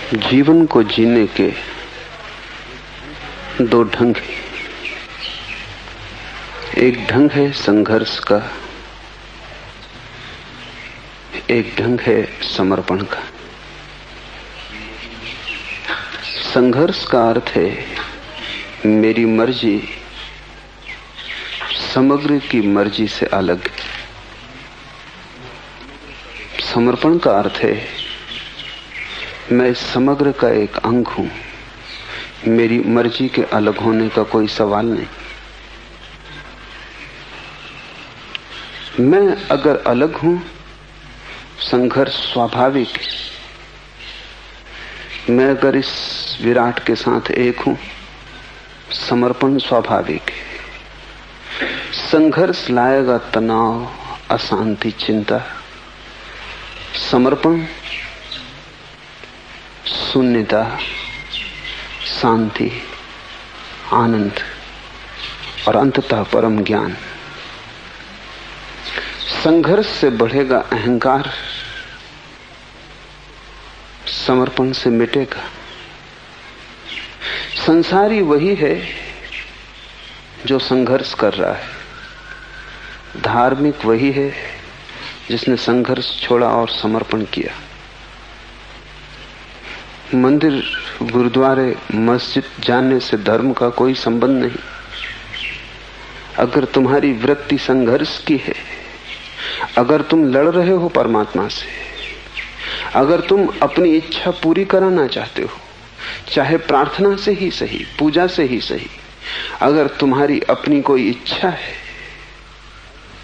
जीवन को जीने के दो ढंग हैं। एक ढंग है संघर्ष का, एक ढंग है समर्पण का। संघर्ष का अर्थ है मेरी मर्जी समग्र की मर्जी से अलग है। समर्पण का अर्थ है मैं समग्र का एक अंग हूं, मेरी मर्जी के अलग होने का कोई सवाल नहीं। मैं अगर अलग हूं, संघर्ष स्वाभाविक है। मैं अगर इस विराट के साथ एक हूं, समर्पण स्वाभाविक है। संघर्ष लाएगा तनाव, अशांति, चिंता। समर्पण शून्यता, शांति, आनंद और अंततः परम ज्ञान। संघर्ष से बढ़ेगा अहंकार, समर्पण से मिटेगा। संसारी वही है जो संघर्ष कर रहा है, धार्मिक वही है जिसने संघर्ष छोड़ा और समर्पण किया। मंदिर, गुरुद्वारे, मस्जिद जाने से धर्म का कोई संबंध नहीं। अगर तुम्हारी वृत्ति संघर्ष की है, अगर तुम लड़ रहे हो परमात्मा से, अगर तुम अपनी इच्छा पूरी कराना चाहते हो, चाहे प्रार्थना से ही सही, पूजा से ही सही, अगर तुम्हारी अपनी कोई इच्छा है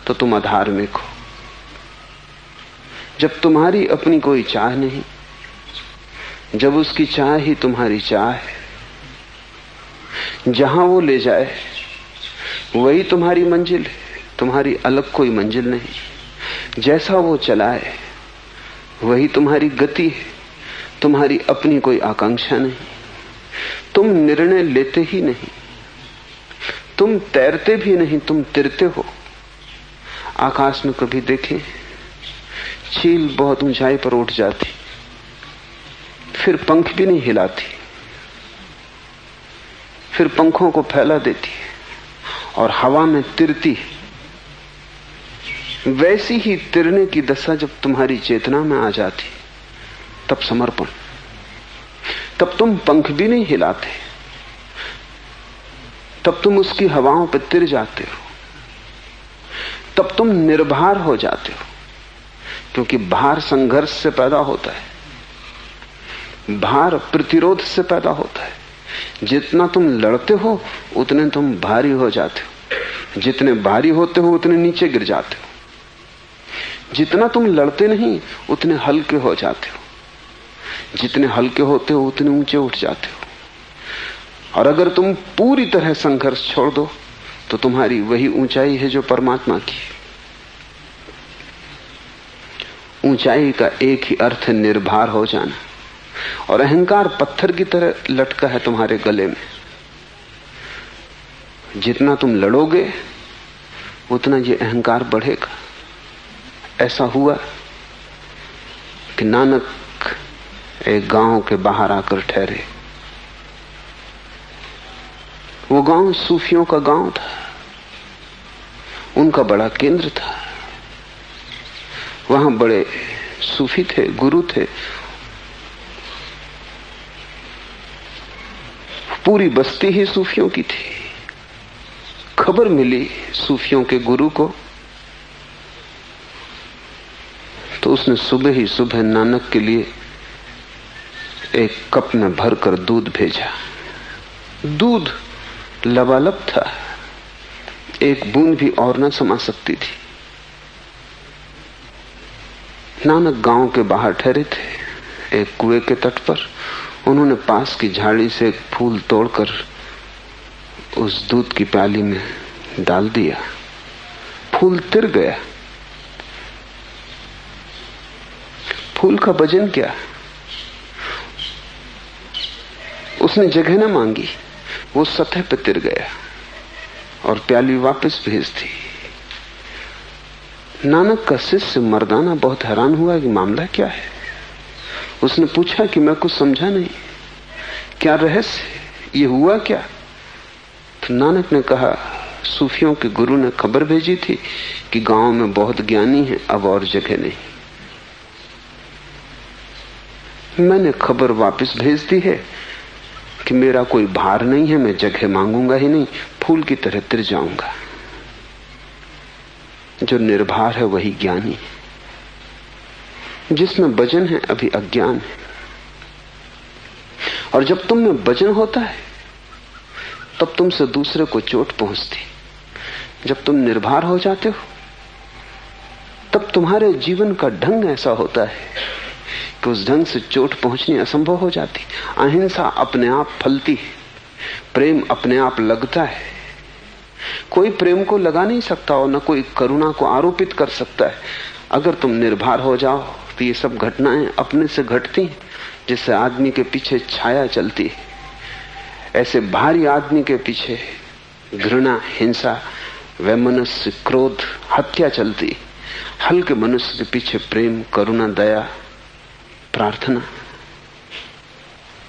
तो तुम अधार्मिक हो। जब तुम्हारी अपनी कोई चाह नहीं, जब उसकी चाह ही तुम्हारी चाह है, जहां वो ले जाए वही तुम्हारी मंजिल है, तुम्हारी अलग कोई मंजिल नहीं। जैसा वो चलाए वही तुम्हारी गति है, तुम्हारी अपनी कोई आकांक्षा नहीं। तुम निर्णय लेते ही नहीं, तुम तैरते भी नहीं, तुम तिरते हो। आकाश में कभी देखें, चील बहुत ऊंचाई पर उठ जाती, फिर पंख भी नहीं हिलाती, फिर पंखों को फैला देती और हवा में तिरती। वैसी ही तिरने की दशा जब तुम्हारी चेतना में आ जाती, तब समर्पण। तब तुम पंख भी नहीं हिलाते, तब तुम उसकी हवाओं पर तिर जाते हो, तब तुम निर्भर हो जाते हो। क्योंकि भार संघर्ष से पैदा होता है, भार प्रतिरोध से पैदा होता है। जितना तुम लड़ते हो उतने तुम भारी हो जाते हो, जितने भारी होते हो उतने नीचे गिर जाते हो। जितना तुम लड़ते नहीं उतने हल्के हो जाते हो, जितने हल्के होते हो उतने ऊंचे उठ जाते हो। और अगर तुम पूरी तरह संघर्ष छोड़ दो तो तुम्हारी वही ऊंचाई है जो परमात्मा की। ऊंचाई का एक ही अर्थ है निर्भर हो जाना, और अहंकार पत्थर की तरह लटका है तुम्हारे गले में। जितना तुम लड़ोगे उतना ये अहंकार बढ़ेगा। ऐसा हुआ कि नानक एक गांव के बाहर आकर ठहरे। वो गांव सूफियों का गांव था, उनका बड़ा केंद्र था। वहां बड़े सूफी थे, गुरु थे। पूरी बस्ती ही सूफियों की थी। खबर मिली सूफियों के गुरु को, तो उसने सुबह ही सुबह नानक के लिए एक कप में भरकर दूध भेजा। दूध लबालब था, एक बूंद भी और न समा सकती थी। नानक गांव के बाहर ठहरे थे, एक कुएं के तट पर। उन्होंने पास की झाड़ी से एक फूल तोड़कर उस दूध की प्याली में डाल दिया। फूल तिर गया। फूल का वजन क्या? उसने जगह न मांगी, वो सतह पर तिर गया और प्याली वापस भेज दी। नानक का शिष्य मर्दाना बहुत हैरान हुआ कि मामला क्या है। उसने पूछा कि मैं कुछ समझा नहीं, क्या रहस्य, ये हुआ क्या? तो नानक ने कहा, सूफियों के गुरु ने खबर भेजी थी कि गांव में बहुत ज्ञानी है, अब और जगह नहीं। मैंने खबर वापस भेज दी है कि मेरा कोई भार नहीं है, मैं जगह मांगूंगा ही नहीं, फूल की तरह तिर जाऊंगा। जो निर्भर है वही ज्ञानी है, जिसमें वजन है अभी अज्ञान है। और जब तुम में वजन होता है तब तुमसे दूसरे को चोट पहुंचती। जब तुम निर्भर हो जाते हो तब तुम्हारे जीवन का ढंग ऐसा होता है कि उस ढंग से चोट पहुंचनी असंभव हो जाती। अहिंसा अपने आप फलती है, प्रेम अपने आप लगता है। कोई प्रेम को लगा नहीं सकता और न कोई करुणा को आरोपित कर सकता है। अगर तुम निर्भर हो जाओ तो ये सब घटनाएं अपने से घटती हैं, जिससे आदमी के पीछे छाया चलती है। ऐसे भारी आदमी के पीछे घृणा, हिंसा, वैमनस्य, क्रोध, हत्या चलती। हल्के मनुष्य के पीछे प्रेम, करुणा, दया, प्रार्थना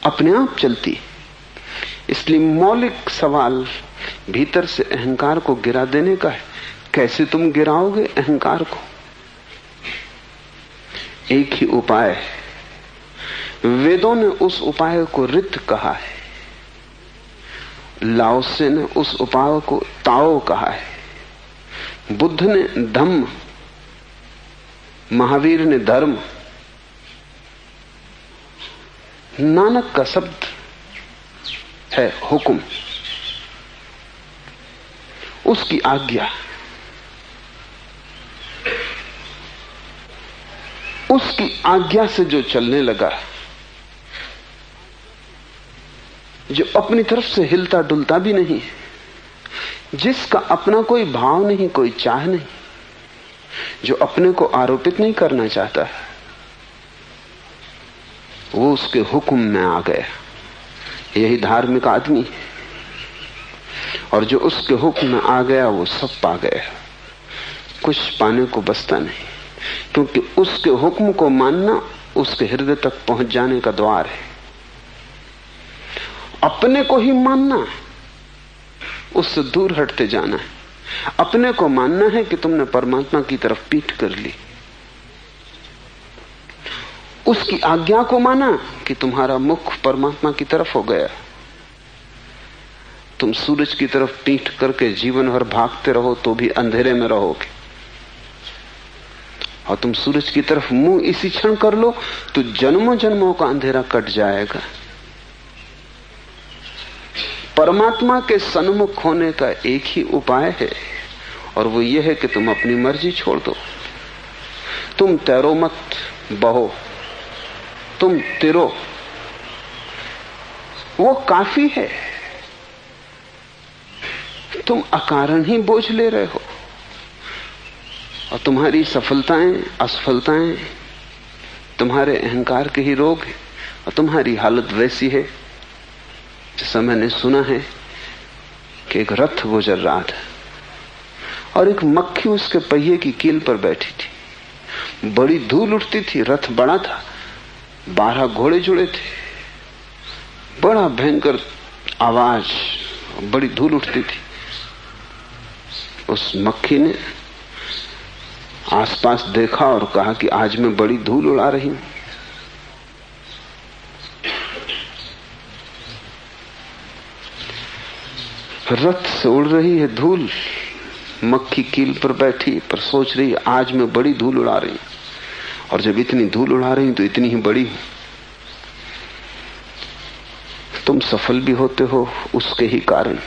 अपने आप चलती। इसलिए मौलिक सवाल भीतर से अहंकार को गिरा देने का है। कैसे तुम गिराओगे अहंकार को? एक ही उपाय है। वेदों ने उस उपाय को रित कहा है, लाओसे ने उस उपाय को ताओ कहा है, बुद्ध ने धम्म, महावीर ने धर्म, नानक का शब्द है हुक्म, उसकी आज्ञा। उसकी आज्ञा से जो चलने लगा, जो अपनी तरफ से हिलता डुलता भी नहीं, जिसका अपना कोई भाव नहीं, कोई चाह नहीं, जो अपने को आरोपित नहीं करना चाहता, वो उसके हुक्म में आ गया। यही धार्मिक आदमी है। और जो उसके हुक्म में आ गया वो सब पा गया, कुछ पाने को बचता नहीं। क्योंकि उसके हुक्म को मानना उसके हृदय तक पहुंच जाने का द्वार है। अपने को ही मानना, उससे दूर हटते जाना है। अपने को मानना है कि तुमने परमात्मा की तरफ पीठ कर ली, उसकी आज्ञा को माना कि तुम्हारा मुख परमात्मा की तरफ हो गया। तुम सूरज की तरफ पीठ करके जीवन भर भागते रहो तो भी अंधेरे में रहोगे, और तुम सूरज की तरफ मुंह इसी क्षण कर लो तो जन्मों जन्मों का अंधेरा कट जाएगा। परमात्मा के सन्मुख होने का एक ही उपाय है, और वो ये है कि तुम अपनी मर्जी छोड़ दो। तुम तैरो मत, बहो, तुम तिरो, वो काफी है। तुम अकारण ही बोझ ले रहे हो, और तुम्हारी सफलताएं, असफलताएं तुम्हारे अहंकार के ही रोग है। और तुम्हारी हालत वैसी है जैसा मैंने सुना है कि एक रथ गुजर रहा था और एक मक्खी उसके पहिए की कील पर बैठी थी। बड़ी धूल उठती थी, रथ बड़ा था, 12 घोड़े जुड़े थे, बड़ा भयंकर आवाज, बड़ी धूल उठती थी। उस मक्खी ने आसपास देखा और कहा कि आज मैं बड़ी धूल उड़ा रही हूं। रथ से उड़ रही है धूल, मक्खी कील पर बैठी पर सोच रही है आज मैं बड़ी धूल उड़ा रही हूं। और जब इतनी धूल उड़ा रही हूं तो इतनी ही बड़ी हूं। तुम सफल भी होते हो उसके ही कारण।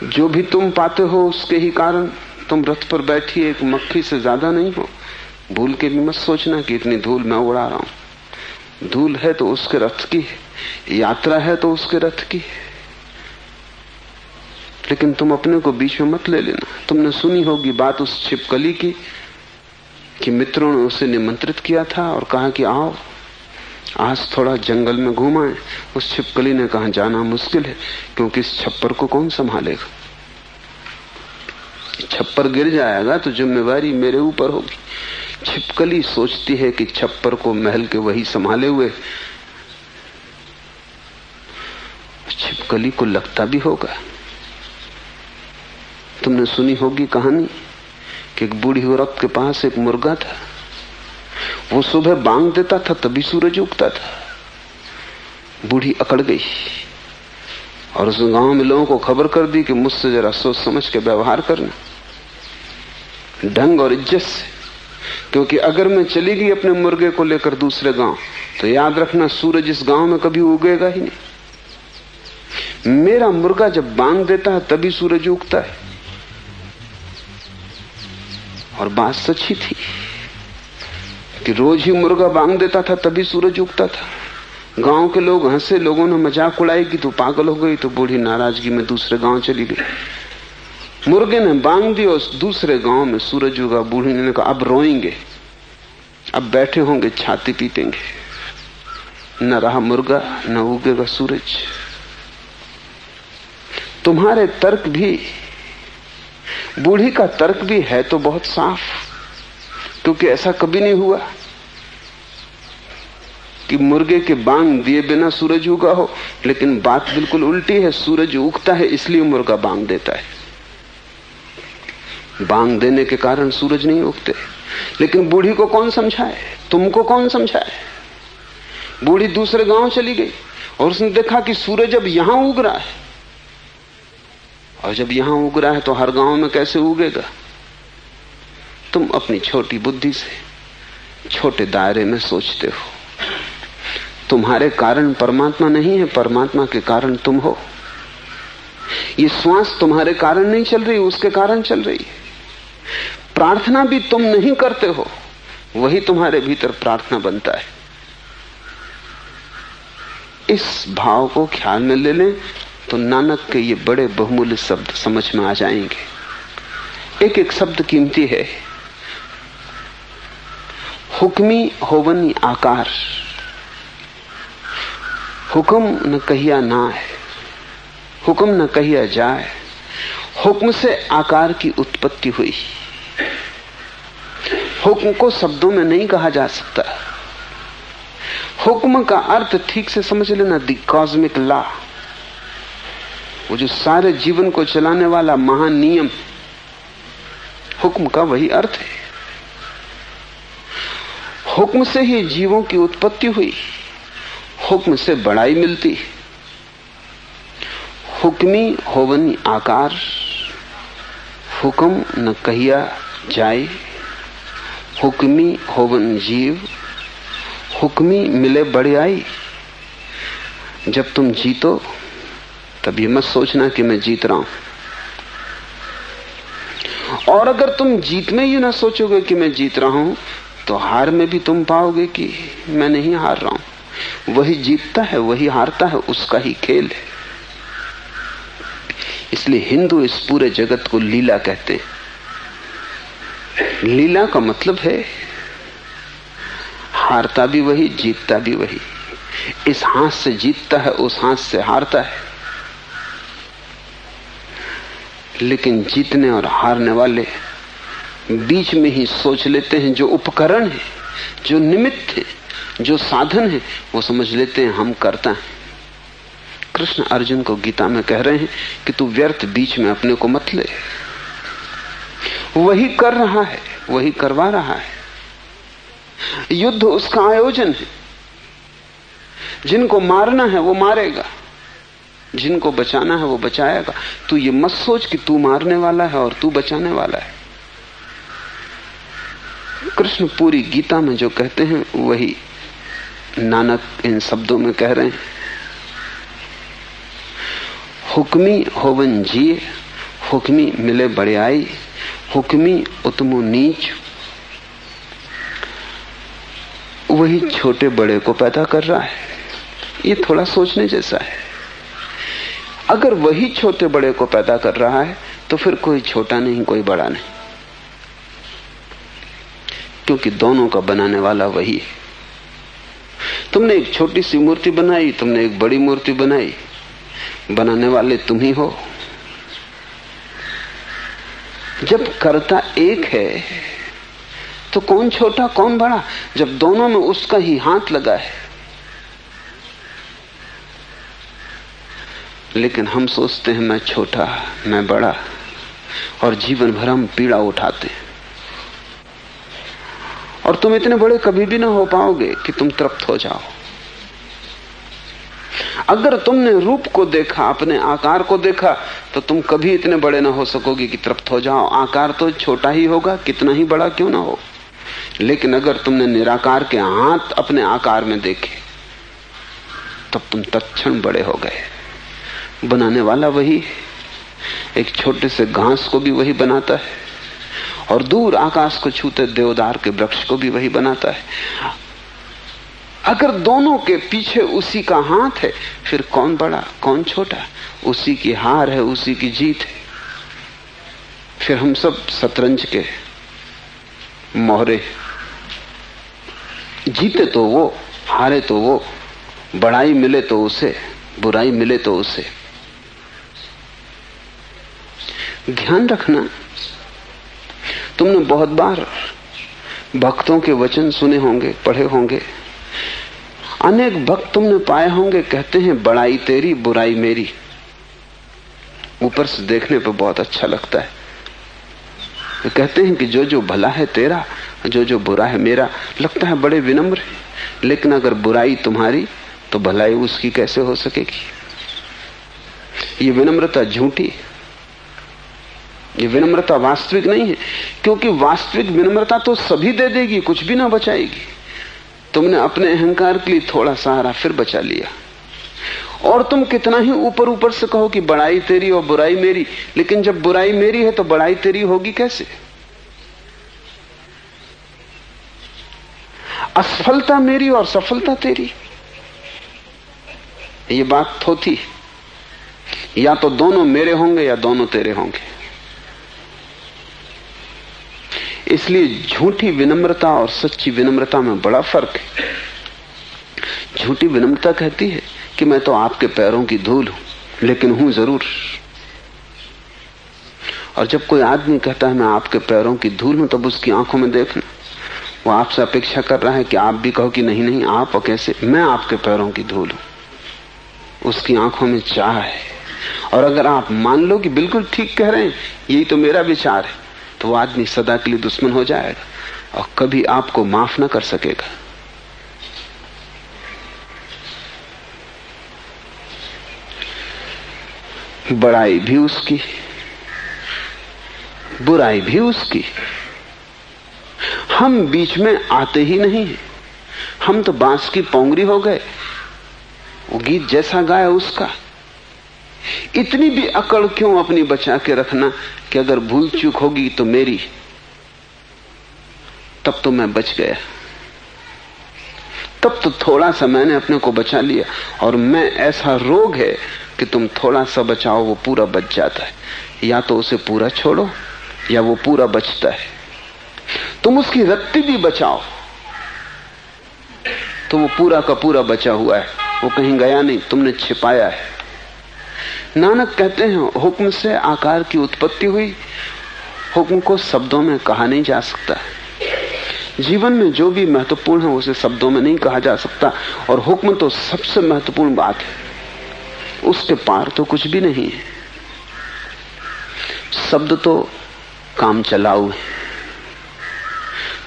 जो भी तुम पाते हो उसके ही कारण। तुम रथ पर बैठी एक मक्खी से ज्यादा नहीं हो। भूल के भी मत सोचना कि इतनी धूल मैं उड़ा रहा हूं। धूल है तो उसके रथ की, यात्रा है तो उसके रथ की, लेकिन तुम अपने को बीच में मत ले लेना। तुमने सुनी होगी बात उस छिपकली की कि मित्रों ने उसे निमंत्रित किया था और कहा कि आओ आज थोड़ा जंगल में घुमाएं। उस छिपकली ने कहा जाना मुश्किल है, क्योंकि इस छप्पर को कौन संभालेगा। छप्पर गिर जाएगा तो जिम्मेवारी मेरे ऊपर होगी। छिपकली सोचती है कि छप्पर को महल के वही संभाले हुए। छिपकली को लगता भी होगा। तुमने सुनी होगी कहानी कि एक बूढ़ी औरत के पास एक मुर्गा था। वो सुबह बांग देता था तभी सूरज उगता था। बूढ़ी अकड़ गई और उस गांव में लोगों को खबर कर दी कि मुझसे जरा सोच समझ के व्यवहार करना, ढंग और इज्जत से, क्योंकि अगर मैं चली गई अपने मुर्गे को लेकर दूसरे गांव तो याद रखना सूरज इस गांव में कभी उगेगा ही नहीं। मेरा मुर्गा जब बांग देता है तभी सूरज उगता है। और बात सच्ची थी कि रोज ही मुर्गा बांग देता था तभी सूरज उगता था। गांव के लोग हंसे, लोगों ने मजाक उड़ाई कि तू पागल हो गई। तो बूढ़ी नाराजगी में दूसरे गांव चली गई। मुर्गे ने बांग दी और दूसरे गांव में सूरज उगा। बूढ़ी ने कहा अब रोएंगे, अब बैठे होंगे छाती पीटेंगे। न रहा मुर्गा, न उगेगा सूरज। तुम्हारे तर्क भी, बूढ़ी का तर्क भी है तो बहुत साफ, क्योंकि ऐसा कभी नहीं हुआ कि मुर्गे के बांग दिए बिना सूरज उगा हो। लेकिन बात बिल्कुल उल्टी है। सूरज उगता है इसलिए मुर्गा बांग देता है। बांग देने के कारण सूरज नहीं उगते। लेकिन बूढ़ी को कौन समझाए, तुमको कौन समझाए। बूढ़ी दूसरे गांव चली गई और उसने देखा कि सूरज अब यहां उग रहा है, और जब यहां उग रहा है तो हर गांव में कैसे उगेगा। तुम अपनी छोटी बुद्धि से छोटे दायरे में सोचते हो। तुम्हारे कारण परमात्मा नहीं है, परमात्मा के कारण तुम हो। ये श्वास तुम्हारे कारण नहीं चल रही, उसके कारण चल रही है। प्रार्थना भी तुम नहीं करते हो, वही तुम्हारे भीतर प्रार्थना बनता है। इस भाव को ख्याल में ले लें तो नानक के ये बड़े बहुमूल्य शब्द समझ में आ जाएंगे। एक एक शब्द कीमती है। हुक्मी होवनी आकार, हुक्म न कहिया ना है, हुक्म न कहिया जाए। हुक्म से आकार की उत्पत्ति हुई। हुक्म को शब्दों में नहीं कहा जा सकता। हुक्म का अर्थ ठीक से समझ लेना, द कॉस्मिक लॉ, वो जो सारे जीवन को चलाने वाला महान नियम, हुक्म का वही अर्थ है। हुक्म से ही जीवों की उत्पत्ति हुई, हुक्म से बड़ाई मिलती। हुक्मी होवनी आकार, हुक्म न कहिया जाए। हुक्मी होवन जीव, हुक्मी मिले बड़ाई। जब तुम जीतो तब ये मत सोचना कि मैं जीत रहा हूं, और अगर तुम जीत में ये ना सोचोगे कि मैं जीत रहा हूं तो हार में भी तुम पाओगे कि मैं नहीं हार रहा हूं। वही जीतता है, वही हारता है, उसका ही खेल है। इसलिए हिंदू इस पूरे जगत को लीला कहते हैं। लीला का मतलब है हारता भी वही, जीतता भी वही। इस हाथ से जीतता है, उस हाथ से हारता है। लेकिन जीतने और हारने वाले बीच में ही सोच लेते हैं, जो उपकरण है, जो निमित्त है, जो साधन है, वो समझ लेते हैं हम करता है। कृष्ण अर्जुन को गीता में कह रहे हैं कि तू व्यर्थ बीच में अपने को मत ले। वही कर रहा है, वही करवा रहा है। युद्ध उसका आयोजन है। जिनको मारना है वो मारेगा, जिनको बचाना है वो बचाएगा। तू ये मत सोच कि तू मारने वाला है और तू बचाने वाला है। कृष्ण पूरी गीता में जो कहते हैं वही नानक इन शब्दों में कह रहे हैं। हुक्मी होवन जिए, हुक्मी मिले बड़ाई। हुक्मी उतमो नीच। वही छोटे बड़े को पैदा कर रहा है। ये थोड़ा सोचने जैसा है। अगर वही छोटे बड़े को पैदा कर रहा है तो फिर कोई छोटा नहीं, कोई बड़ा नहीं, क्योंकि दोनों का बनाने वाला वही है। तुमने एक छोटी सी मूर्ति बनाई, तुमने एक बड़ी मूर्ति बनाई, बनाने वाले तुम ही हो। जब कर्ता एक है तो कौन छोटा कौन बड़ा, जब दोनों में उसका ही हाथ लगा है। लेकिन हम सोचते हैं मैं छोटा मैं बड़ा, और जीवन भर हम पीड़ा उठाते हैं। और तुम इतने बड़े कभी भी ना हो पाओगे कि तुम तृप्त हो जाओ। अगर तुमने रूप को देखा, अपने आकार को देखा, तो तुम कभी इतने बड़े ना हो सकोगे कि तृप्त हो जाओ। आकार तो छोटा ही होगा, कितना ही बड़ा क्यों ना हो। लेकिन अगर तुमने निराकार के हाथ अपने आकार में देखे, तब तुम तत्क्षण बड़े हो गए। बनाने वाला वही, एक छोटे से घास को भी वही बनाता है, और दूर आकाश को छूते देवदार के वृक्ष को भी वही बनाता है। अगर दोनों के पीछे उसी का हाथ है, फिर कौन बड़ा कौन छोटा, उसी की हार है, उसी की जीत है। फिर हम सब शतरंज के मोहरे, जीते तो वो, हारे तो वो, बड़ाई मिले तो उसे, बुराई मिले तो उसे। ध्यान रखना, तुमने बहुत बार भक्तों के वचन सुने होंगे, पढ़े होंगे। अनेक भक्त तुमने पाए होंगे कहते हैं बड़ाई तेरी बुराई मेरी। ऊपर से देखने पर बहुत अच्छा लगता है। वे कहते हैं कि जो जो भला है तेरा, जो जो बुरा है मेरा। लगता है बड़े विनम्र है, लेकिन अगर बुराई तुम्हारी तो भलाई उसकी कैसे हो सकेगी। ये विनम्रता झूठी, ये विनम्रता वास्तविक नहीं है। क्योंकि वास्तविक विनम्रता तो सभी दे देगी, कुछ भी ना बचाएगी। तुमने अपने अहंकार के लिए थोड़ा सहारा फिर बचा लिया। और तुम कितना ही ऊपर ऊपर से कहो कि बड़ाई तेरी और बुराई मेरी, लेकिन जब बुराई मेरी है तो बड़ाई तेरी होगी कैसे। असफलता मेरी और सफलता तेरी, ये बात थोथी। या तो दोनों मेरे होंगे या दोनों तेरे होंगे। इसलिए झूठी विनम्रता और सच्ची विनम्रता में बड़ा फर्क है। झूठी विनम्रता कहती है कि मैं तो आपके पैरों की धूल हूं, लेकिन हूं जरूर। और जब कोई आदमी कहता है मैं आपके पैरों की धूल हूं, तब उसकी आंखों में देखना, वो आपसे अपेक्षा कर रहा है कि आप भी कहो कि नहीं नहीं आप, और कैसे, मैं आपके पैरों की धूल हूं। उसकी आंखों में चाह है। और अगर आप मान लो कि बिल्कुल ठीक कह रहे हैं, यही तो मेरा विचार है, तो वो आदमी सदा के लिए दुश्मन हो जाएगा और कभी आपको माफ ना कर सकेगा। बड़ाई भी उसकी, बुराई भी उसकी। हम बीच में आते ही नहीं हैं। हम तो बांस की पोंगरी हो गए, वो गीत जैसा गाया उसका। इतनी भी अकड़ क्यों अपनी बचा के रखना कि अगर भूल चूक होगी तो मेरी, तब तो मैं बच गया, तब तो थोड़ा सा मैंने अपने को बचा लिया। और मैं ऐसा रोग है कि तुम थोड़ा सा बचाओ वो पूरा बच जाता है। या तो उसे पूरा छोड़ो या वो पूरा बचता है। तुम उसकी रत्ती भी बचाओ तो वो पूरा का पूरा बचा हुआ है, वो कहीं गया नहीं, तुमने छिपाया है। नानक कहते हैं हुक्म से आकार की उत्पत्ति हुई, हुक्म को शब्दों में कहा नहीं जा सकता। जीवन में जो भी महत्वपूर्ण है उसे शब्दों में नहीं कहा जा सकता, और हुक्म तो सबसे महत्वपूर्ण बात है, उसके पार तो कुछ भी नहीं है। शब्द तो काम चलाऊ है,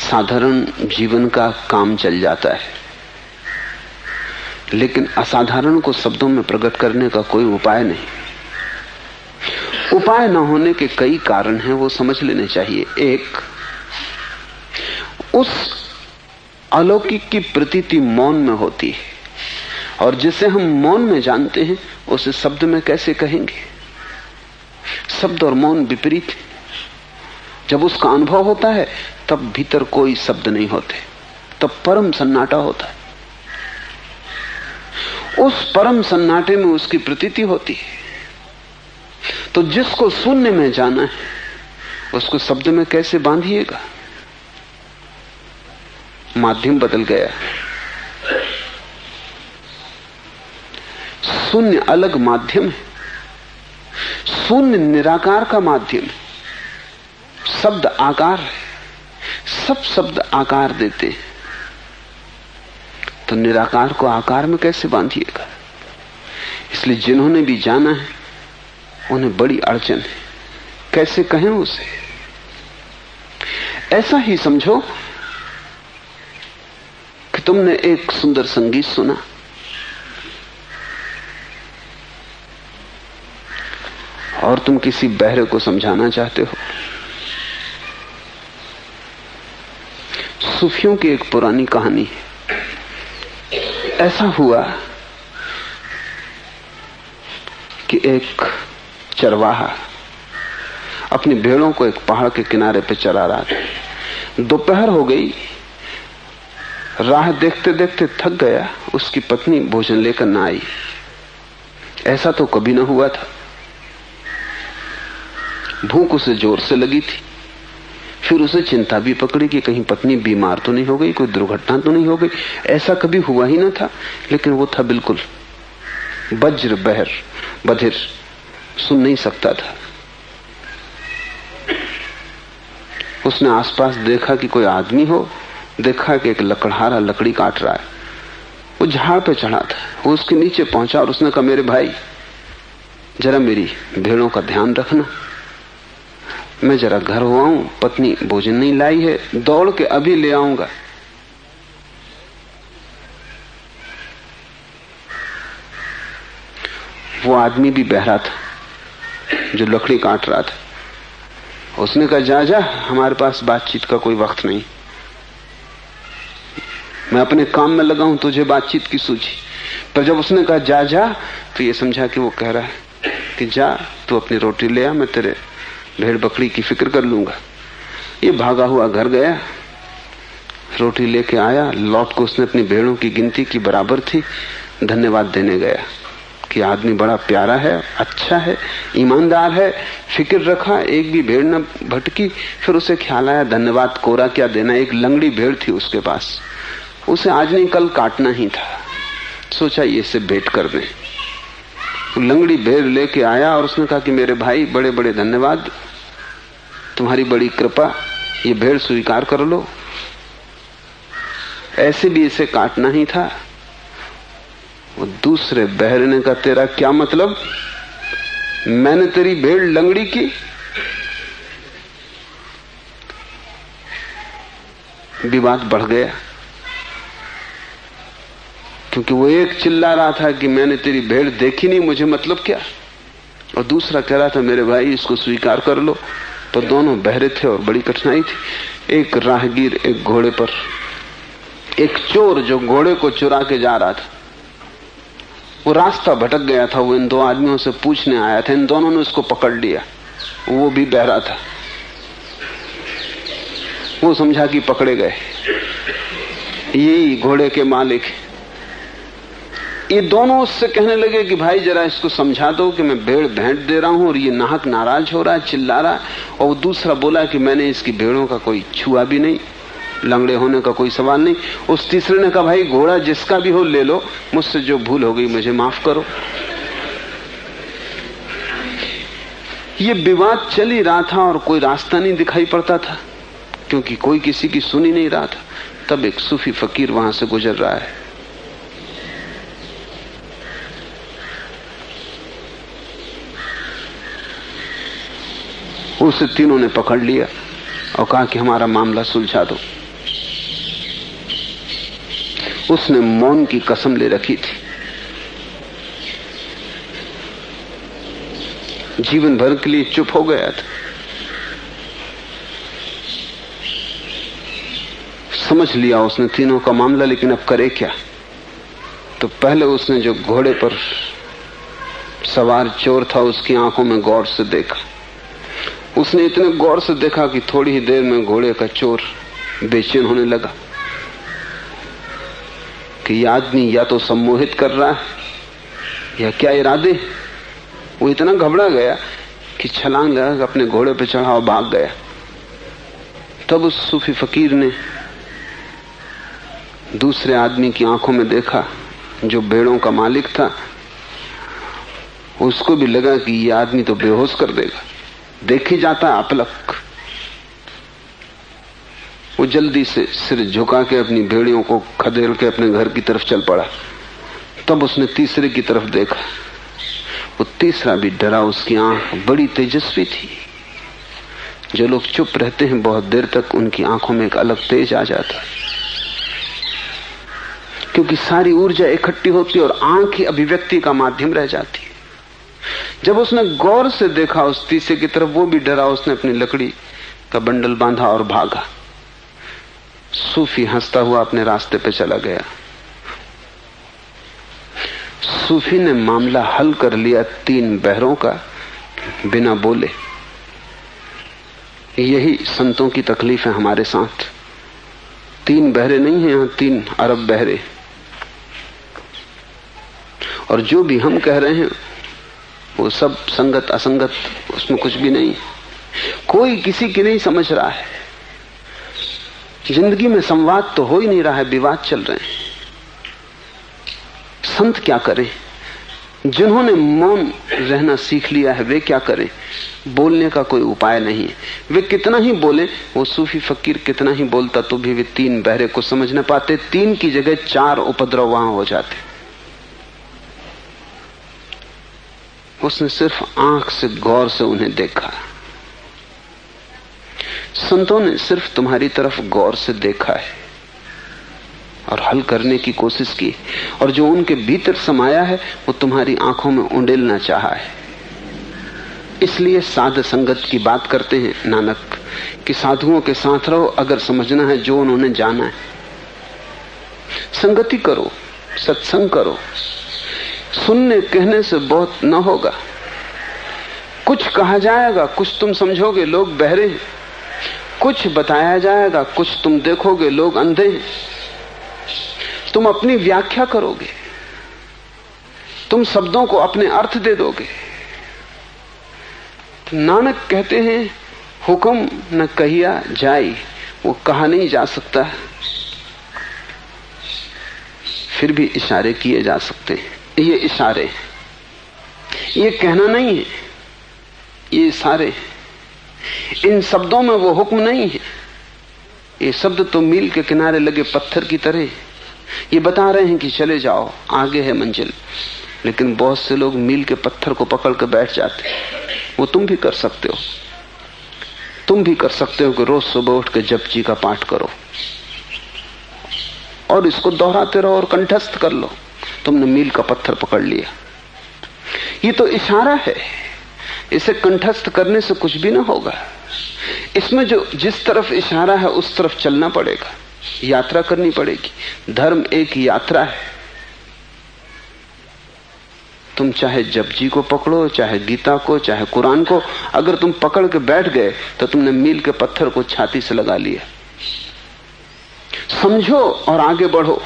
साधारण जीवन का काम चल जाता है, लेकिन असाधारण को शब्दों में प्रकट करने का कोई उपाय नहीं। उपाय न होने के कई कारण हैं, वो समझ लेने चाहिए। एक, उस अलौकिक की प्रतीति मौन में होती है, और जिसे हम मौन में जानते हैं उसे शब्द में कैसे कहेंगे। शब्द और मौन विपरीत है। जब उसका अनुभव होता है तब भीतर कोई शब्द नहीं होते, तब परम सन्नाटा होता है। उस परम सन्नाटे में उसकी प्रतीति होती है। तो जिसको शून्य में जाना है उसको शब्द में कैसे बांधिएगा। माध्यम बदल गया। शून्य अलग माध्यम है, शून्य निराकार का माध्यम है। शब्द आकार है, सब शब्द आकार देते हैं, तो निराकार को आकार में कैसे बांधिएगा? इसलिए जिन्होंने भी जाना है उन्हें बड़ी अड़चन है, कैसे कहें उसे? ऐसा ही समझो कि तुमने एक सुंदर संगीत सुना, और तुम किसी बहरे को समझाना चाहते हो। सूफियों की एक पुरानी कहानी है। ऐसा हुआ कि एक चरवाहा अपनी भेड़ों को एक पहाड़ के किनारे पर चरा रहा था। दोपहर हो गई, राह देखते देखते थक गया। उसकी पत्नी भोजन लेकर न आई। ऐसा तो कभी न हुआ था। भूख उसे जोर से लगी थी। फिर उसे चिंता भी पकड़ी कि कहीं पत्नी बीमार तो नहीं हो गई, कोई दुर्घटना तो नहीं हो गई। ऐसा कभी हुआ ही न था, लेकिन वो था बिल्कुल वज्र बहर, बधिर, सुन नहीं सकता था। उसने आसपास देखा कि कोई आदमी हो, देखा कि एक लकड़हारा लकड़ी काट रहा है। वो झाड़ पे चढ़ा था। वो उसके नीचे पहुंचा और उसने कहा, मेरे भाई जरा मेरी भेड़ों का ध्यान रखना, मैं जरा घर हुआ हूं, पत्नी भोजन नहीं लाई है, दौड़ के अभी ले आऊंगा। वो आदमी भी बहरा था जो लकड़ी काट रहा था। उसने कहा, जा जा, हमारे पास बातचीत का कोई वक्त नहीं, मैं अपने काम में लगा हूं, तुझे बातचीत की सूझी। पर जब उसने कहा जा जा, तो ये समझा कि वो कह रहा है कि जा तू अपनी रोटी ले आ, मैं तेरे भेड़ बकरी की फिक्र कर लूंगा। ये भागा हुआ घर गया, रोटी लेके आया। लौट को उसने अपनी भेड़ों की गिनती की, बराबर थी। धन्यवाद देने गया कि आदमी बड़ा प्यारा है, अच्छा है, ईमानदार है, फिक्र रखा, एक भी भेड़ न भटकी। फिर उसे ख्याल आया धन्यवाद कोरा क्या देना। एक लंगड़ी भेड़ थी उसके पास, उसे आज नहीं कल काटना ही था। सोचा ये से भेंट कर दें। लंगड़ी भेड़ लेके आया और उसने कहा कि मेरे भाई बड़े बड़े धन्यवाद, तुम्हारी बड़ी कृपा, ये भेड़ स्वीकार कर लो, ऐसे भी इसे काटना ही था। वो दूसरे बहरे ने कहा, तेरा क्या मतलब? मैंने तेरी भेड़ लंगड़ी की? विवाद बढ़ गया, क्योंकि वो एक चिल्ला रहा था कि मैंने तेरी भेड़ देखी नहीं, मुझे मतलब क्या, और दूसरा कह रहा था मेरे भाई इसको स्वीकार कर लो। तो दोनों बहरे थे और बड़ी कठिनाई थी। एक राहगीर एक घोड़े पर, एक चोर जो घोड़े को चुरा के जा रहा था, वो रास्ता भटक गया था। वो इन दो आदमियों से पूछने आया था, इन दोनों ने उसको पकड़ लिया। वो भी बहरा था। वो समझा कि पकड़े गए, यही घोड़े के मालिक। ये दोनों उससे कहने लगे कि भाई जरा इसको समझा दो कि मैं भेड़ भेंट दे रहा हूं और ये नाहक नाराज हो रहा है, चिल्ला रहा है। और वो दूसरा बोला कि मैंने इसकी भेड़ों का कोई छुआ भी नहीं, लंगड़े होने का कोई सवाल नहीं। उस तीसरे ने कहा, भाई घोड़ा जिसका भी हो ले लो, मुझसे जो भूल हो गई मुझे माफ करो। ये विवाद चल ही रहा था और कोई रास्ता नहीं दिखाई पड़ता था, क्योंकि कोई किसी की सुन ही नहीं रहा था। तब एक सूफी फकीर वहां से गुजर रहा है। उसे तीनों ने पकड़ लिया और कहा कि हमारा मामला सुलझा दो। उसने मौन की कसम ले रखी थी, जीवन भर के लिए चुप हो गया था। समझ लिया उसने तीनों का मामला, लेकिन अब करे क्या? तो पहले उसने जो घोड़े पर सवार चोर था उसकी आंखों में गौर से देखा। उसने इतने गौर से देखा कि थोड़ी ही देर में घोड़े का चोर बेचैन होने लगा कि यह आदमी या तो सम्मोहित कर रहा है या क्या इरादे। वो इतना घबरा गया कि छलांग लगा अपने घोड़े पे चढ़ा और भाग गया। तब उस सूफी फकीर ने दूसरे आदमी की आंखों में देखा जो भेड़ों का मालिक था। उसको भी लगा कि यह आदमी तो बेहोश कर देगा, देखी जाता है अपलक। वो जल्दी से सिर झुका के अपनी भेड़ियों को खदेड़ के अपने घर की तरफ चल पड़ा। तब उसने तीसरे की तरफ देखा, वो तीसरा भी डरा। उसकी आंख बड़ी तेजस्वी थी। जो लोग चुप रहते हैं बहुत देर तक, उनकी आंखों में एक अलग तेज आ जाता है, क्योंकि सारी ऊर्जा इकट्ठी होती है और आंख ही अभिव्यक्ति का माध्यम रह जाती है। जब उसने गौर से देखा उस तीसरे की तरफ, वो भी डरा। उसने अपनी लकड़ी का बंडल बांधा और भागा। सूफी हंसता हुआ अपने रास्ते पे चला गया। सूफी ने मामला हल कर लिया 3 बहरों का, बिना बोले। यही संतों की तकलीफ है हमारे साथ। 3 बहरे नहीं है यहां, 3 अरब बहरे। और जो भी हम कह रहे हैं वो सब संगत असंगत, उसमें कुछ भी नहीं। कोई किसी की नहीं समझ रहा है। जिंदगी में संवाद तो हो ही नहीं रहा है, विवाद चल रहे हैं। संत क्या करें? जिन्होंने मौन रहना सीख लिया है वे क्या करें? बोलने का कोई उपाय नहीं है। वे कितना ही बोले, वो सूफी फकीर कितना ही बोलता तो भी वे 3 बहरे को समझ न पाते। 3 की जगह 4 उपद्रव वहां हो जाते। उसने सिर्फ आंख से गौर से उन्हें देखा। संतों ने सिर्फ तुम्हारी तरफ गौर से देखा है और हल करने की कोशिश की, और जो उनके भीतर समाया है वो तुम्हारी आंखों में उंडेलना चाहा है। इसलिए साध संगत की बात करते हैं नानक कि साधुओं के साथ रहो अगर समझना है जो उन्होंने जाना है। संगति करो, सत्संग करो। सुनने कहने से बहुत न होगा। कुछ कहा जाएगा, कुछ तुम समझोगे, लोग बहरे हैं। कुछ बताया जाएगा, कुछ तुम देखोगे, लोग अंधे हैं। तुम अपनी व्याख्या करोगे, तुम शब्दों को अपने अर्थ दे दोगे। नानक कहते हैं हुक्म न कहिया जाई, वो कहा नहीं जा सकता, फिर भी इशारे किए जा सकते हैं। ये इशारे, ये कहना नहीं है, ये इशारे। इन शब्दों में वो हुक्म नहीं है। ये शब्द तो मील के किनारे लगे पत्थर की तरह। ये बता रहे हैं कि चले जाओ, आगे है मंजिल। लेकिन बहुत से लोग मील के पत्थर को पकड़ कर बैठ जाते। वो तुम भी कर सकते हो। तुम भी कर सकते हो कि रोज सुबह उठ के जप जी का पाठ करो और इसको दोहराते रहो और कंठस्थ कर लो। तुमने मील का पत्थर पकड़ लिया। ये तो इशारा है। इसे कंठस्थ करने से कुछ भी ना होगा। इसमें जो जिस तरफ इशारा है उस तरफ चलना पड़ेगा, यात्रा करनी पड़ेगी। धर्म एक यात्रा है। तुम चाहे जपजी को पकड़ो, चाहे गीता को, चाहे कुरान को, अगर तुम पकड़ के बैठ गए तो तुमने मील के पत्थर को छाती से लगा लिया। समझो और आगे बढ़ो।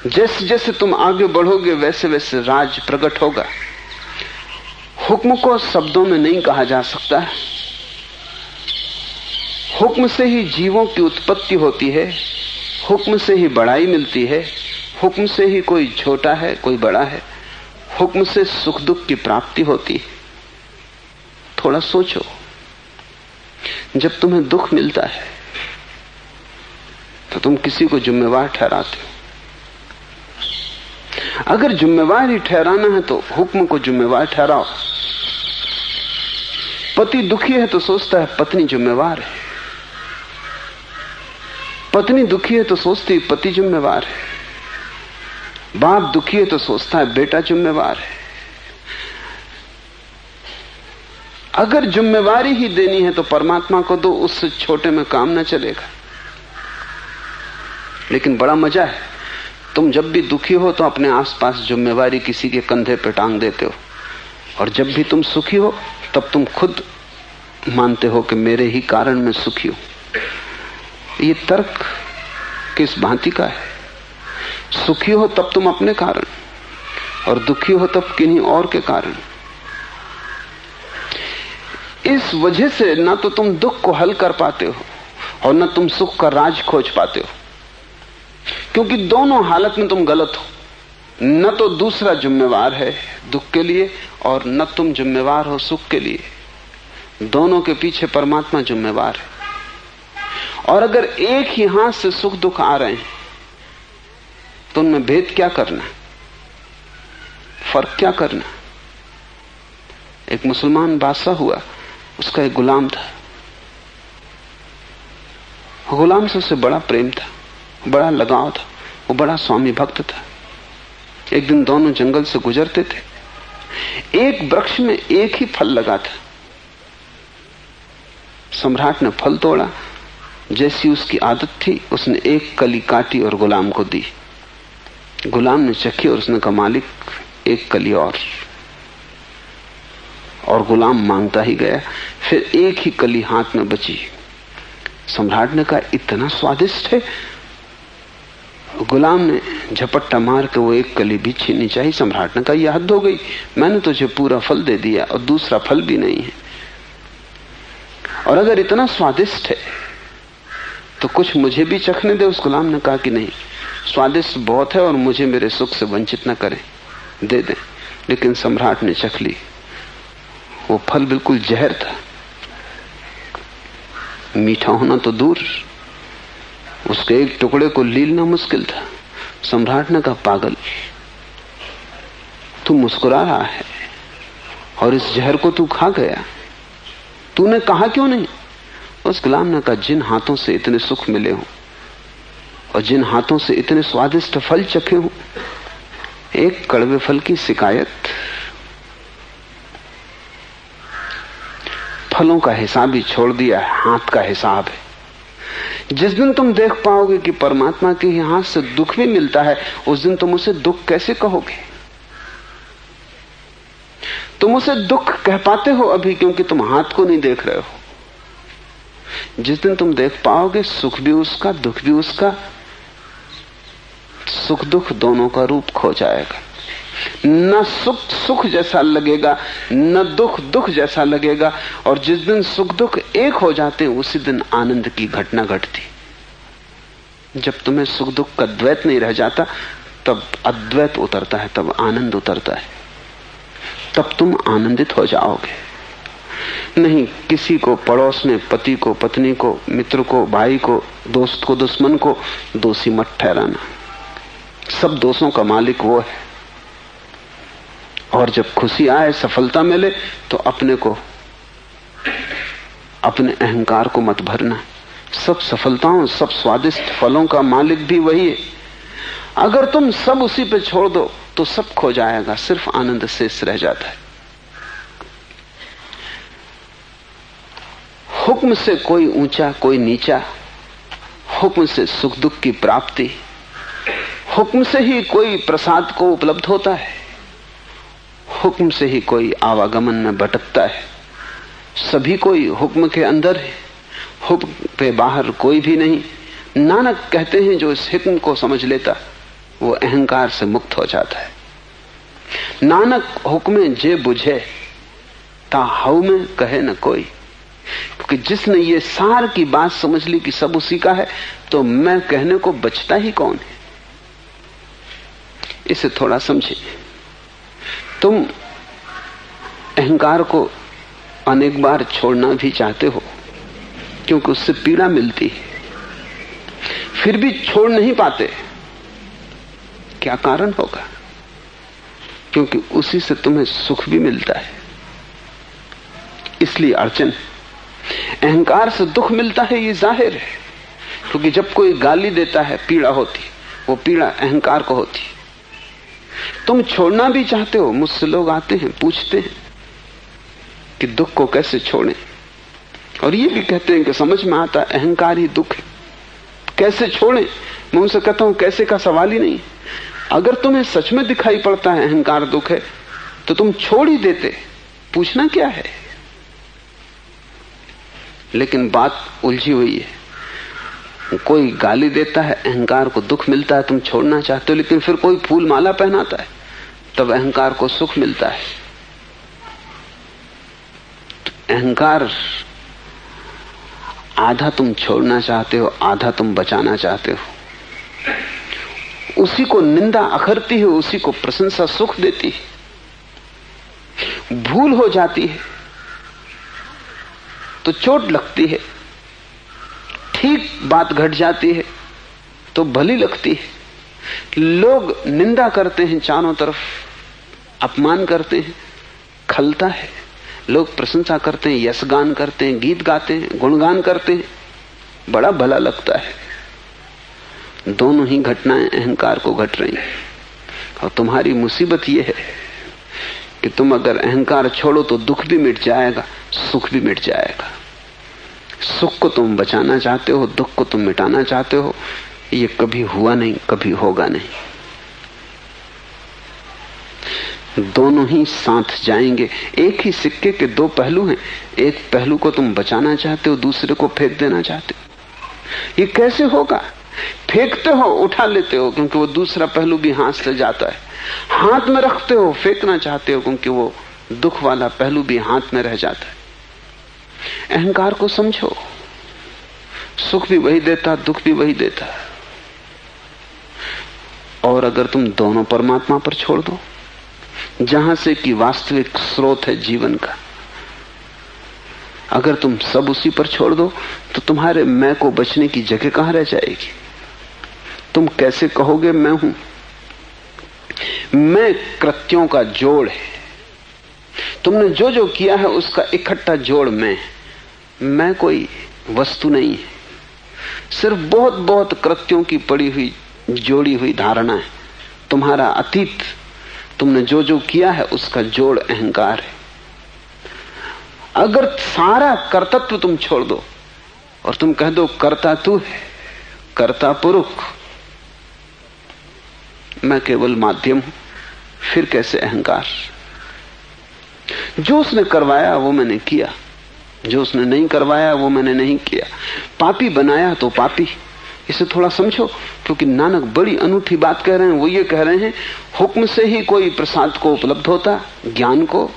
जैसे जैसे तुम आगे बढ़ोगे वैसे वैसे राज प्रकट होगा। हुक्म को शब्दों में नहीं कहा जा सकता। हुक्म से ही जीवों की उत्पत्ति होती है, हुक्म से ही बड़ाई मिलती है, हुक्म से ही कोई छोटा है कोई बड़ा है, हुक्म से सुख दुख की प्राप्ति होती है। थोड़ा सोचो, जब तुम्हें दुख मिलता है तो तुम किसी को जिम्मेवार ठहराते हो। अगर जिम्मेवार ही ठहराना है तो हुक्म को जिम्मेवार ठहराओ। पति दुखी है तो सोचता है पत्नी जिम्मेवार है, पत्नी दुखी है तो सोचती है पति जिम्मेवार है, बाप दुखी है तो सोचता है बेटा जिम्मेवार है। अगर जिम्मेवारी ही देनी है तो परमात्मा को दो, उससे छोटे में काम ना चलेगा। लेकिन बड़ा मजा है, तुम जब भी दुखी हो तो अपने आसपास जिम्मेवारी किसी के कंधे पे टांग देते हो, और जब भी तुम सुखी हो तब तुम खुद मानते हो कि मेरे ही कारण मैं सुखी हूं। ये तर्क किस भांति का है? सुखी हो तब तुम अपने कारण, और दुखी हो तब किन्हीं और के कारण। इस वजह से ना तो तुम दुख को हल कर पाते हो और ना तुम सुख का राज खोज पाते हो, क्योंकि दोनों हालत में तुम गलत हो। न तो दूसरा जिम्मेवार है दुख के लिए और न तुम जिम्मेवार हो सुख के लिए। दोनों के पीछे परमात्मा जिम्मेवार है। और अगर एक ही हाथ से सुख दुख आ रहे हैं तो उनमें भेद क्या करना, फर्क क्या करना। एक मुसलमान बादशाह हुआ, उसका एक गुलाम था। गुलाम से उससे बड़ा प्रेम था, बड़ा लगाव था, वो बड़ा स्वामी भक्त था। एक दिन दोनों जंगल से गुजरते थे। एक वृक्ष में एक ही फल लगा था। सम्राट ने फल तोड़ा, जैसी उसकी आदत थी उसने एक कली काटी और गुलाम को दी। गुलाम ने चखी और उसने कहा, मालिक एक कली और गुलाम मांगता ही गया। फिर एक ही कली हाथ में बची। सम्राट ने कहा, इतना स्वादिष्ट है। गुलाम ने झपट्टा मार के वो एक कली भी छीननी चाहिए। सम्राट ने कहा, यह हद हो गई, मैंने तुझे पूरा फल दे दिया और दूसरा फल भी नहीं है, और अगर इतना स्वादिष्ट है तो कुछ मुझे भी चखने दे। उस गुलाम ने कहा कि नहीं, स्वादिष्ट बहुत है और मुझे मेरे सुख से वंचित न करें, दे दें। लेकिन सम्राट ने चख ली। वो फल बिल्कुल जहर था, मीठा होना तो दूर, उसके एक टुकड़े को लीलना मुश्किल था। सम्राट ने कहा, पागल, तू मुस्कुरा रहा है और इस जहर को तू खा गया, तूने कहा क्यों नहीं? उस गुलाम ने कहा, जिन हाथों से इतने सुख मिले हों और जिन हाथों से इतने स्वादिष्ट फल चखे हों, एक कड़वे फल की शिकायत। फलों का हिसाब ही छोड़ दिया है, हाथ का हिसाब है। जिस दिन तुम देख पाओगे कि परमात्मा के ही हाथ से दुख भी मिलता है, उस दिन तुम उसे दुख कैसे कहोगे? तुम उसे दुख कह पाते हो अभी क्योंकि तुम हाथ को नहीं देख रहे हो। जिस दिन तुम देख पाओगे सुख भी उसका, दुख भी उसका, सुख दुख दोनों का रूप खो जाएगा। न सुख सुख जैसा लगेगा, न दुख दुख जैसा लगेगा। और जिस दिन सुख दुख एक हो जाते हैं, उसी दिन आनंद की घटना घटती। जब तुम्हें सुख दुख का द्वैत नहीं रह जाता, तब अद्वैत उतरता है, तब आनंद उतरता है, तब तुम आनंदित हो जाओगे। नहीं, किसी को पड़ोस में पति को, पत्नी को, मित्र को, भाई को, दोस्त को, दुश्मन को दोषी मत ठहराना। सब दोषों का मालिक वो है। और जब खुशी आए, सफलता मिले, तो अपने को, अपने अहंकार को मत भरना। सब सफलताओं, सब स्वादिष्ट फलों का मालिक भी वही है। अगर तुम सब उसी पे छोड़ दो तो सब खो जाएगा, सिर्फ आनंद शेष रह जाता है। हुक्म से कोई ऊंचा कोई नीचा, हुक्म से सुख दुख की प्राप्ति, हुक्म से ही कोई प्रसाद को उपलब्ध होता है, हुक्म से ही कोई आवागमन में भटकता है। सभी कोई हुक्म के अंदर है, हुक्म पे बाहर कोई भी नहीं। नानक कहते हैं, जो इस हुक्म को समझ लेता वो अहंकार से मुक्त हो जाता है। नानक हुक्मे जे बुझे ता हऊ में कहे न कोई। क्योंकि जिसने ये सार की बात समझ ली कि सब उसी का है, तो मैं कहने को बचता ही कौन है। इसे थोड़ा समझे। तुम अहंकार को अनेक बार छोड़ना भी चाहते हो क्योंकि उससे पीड़ा मिलती है, फिर भी छोड़ नहीं पाते। क्या कारण होगा? क्योंकि उसी से तुम्हें सुख भी मिलता है, इसलिए अड़चन। अहंकार से दुख मिलता है, ये जाहिर है, क्योंकि जब कोई गाली देता है पीड़ा होती, वो पीड़ा अहंकार को होती। तुम छोड़ना भी चाहते हो। मुझसे लोग आते हैं, पूछते हैं कि दुख को कैसे छोड़ें, और ये भी कहते हैं कि समझ में आता अहंकार ही दुख है, कैसे छोड़ें। मैं उनसे कहता हूं कैसे का सवाल ही नहीं। अगर तुम्हें सच में दिखाई पड़ता है अहंकार दुख है तो तुम छोड़ ही देते, पूछना क्या है। लेकिन बात उलझी हुई है। कोई गाली देता है, अहंकार को दुख मिलता है, तुम छोड़ना चाहते हो, लेकिन फिर कोई फूल माला पहनाता है, तब अहंकार को सुख मिलता है। तो अहंकार आधा तुम छोड़ना चाहते हो, आधा तुम बचाना चाहते हो। उसी को निंदा अखरती है, उसी को प्रशंसा सुख देती है। भूल हो जाती है तो चोट लगती है, ठीक बात घट जाती है तो भली लगती है। लोग निंदा करते हैं, चारों तरफ अपमान करते हैं, खलता है। लोग प्रशंसा करते हैं, यशगान करते हैं, गीत गाते हैं, गुणगान करते हैं, बड़ा भला लगता है। दोनों ही घटनाएं अहंकार को घट रही हैं। और तुम्हारी मुसीबत यह है कि तुम अगर अहंकार छोड़ो तो दुख भी मिट जाएगा, सुख भी मिट जाएगा। सुख को तुम बचाना चाहते हो, दुख को तुम मिटाना चाहते हो। ये कभी हुआ नहीं, कभी होगा नहीं। दोनों ही साथ जाएंगे। एक ही सिक्के के दो पहलू हैं। एक पहलू को तुम बचाना चाहते हो, दूसरे को फेंक देना चाहते हो। ये कैसे होगा? फेंकते हो, उठा लेते हो क्योंकि वो दूसरा पहलू भी हाथ से जाता है। हाथ में रखते हो, फेंकना चाहते हो क्योंकि वो दुख वाला पहलू भी हाथ में रह जाता है। अहंकार को समझो, सुख भी वही देता, दुख भी वही देता। और अगर तुम दोनों परमात्मा पर छोड़ दो, जहां से कि वास्तविक स्रोत है जीवन का, अगर तुम सब उसी पर छोड़ दो तो तुम्हारे मैं को बचने की जगह कहां रह जाएगी? तुम कैसे कहोगे मैं हूं? मैं कृत्यों का जोड़ है। तुमने जो जो किया है उसका इकट्ठा जोड़ मैं कोई वस्तु नहीं है। सिर्फ बहुत बहुत कृत्यों की पड़ी हुई जोड़ी हुई धारणा है। तुम्हारा अतीत, तुमने जो जो किया है उसका जोड़ अहंकार है। अगर सारा कर्तृत्व तुम छोड़ दो और तुम कह दो कर्ता तू है, कर्ता पुरुष, मैं केवल माध्यम हूं, फिर कैसे अहंकार? जो उसने करवाया वो मैंने किया, जो उसने नहीं करवाया वो मैंने नहीं किया। पापी बनाया तो पापी। इसे थोड़ा समझो, क्योंकि नानक बड़ी अनूठी बात कह रहे हैं। वो ये कह रहे हैं हुक्म से ही कोई प्रसाद को उपलब्ध होता, ज्ञान को,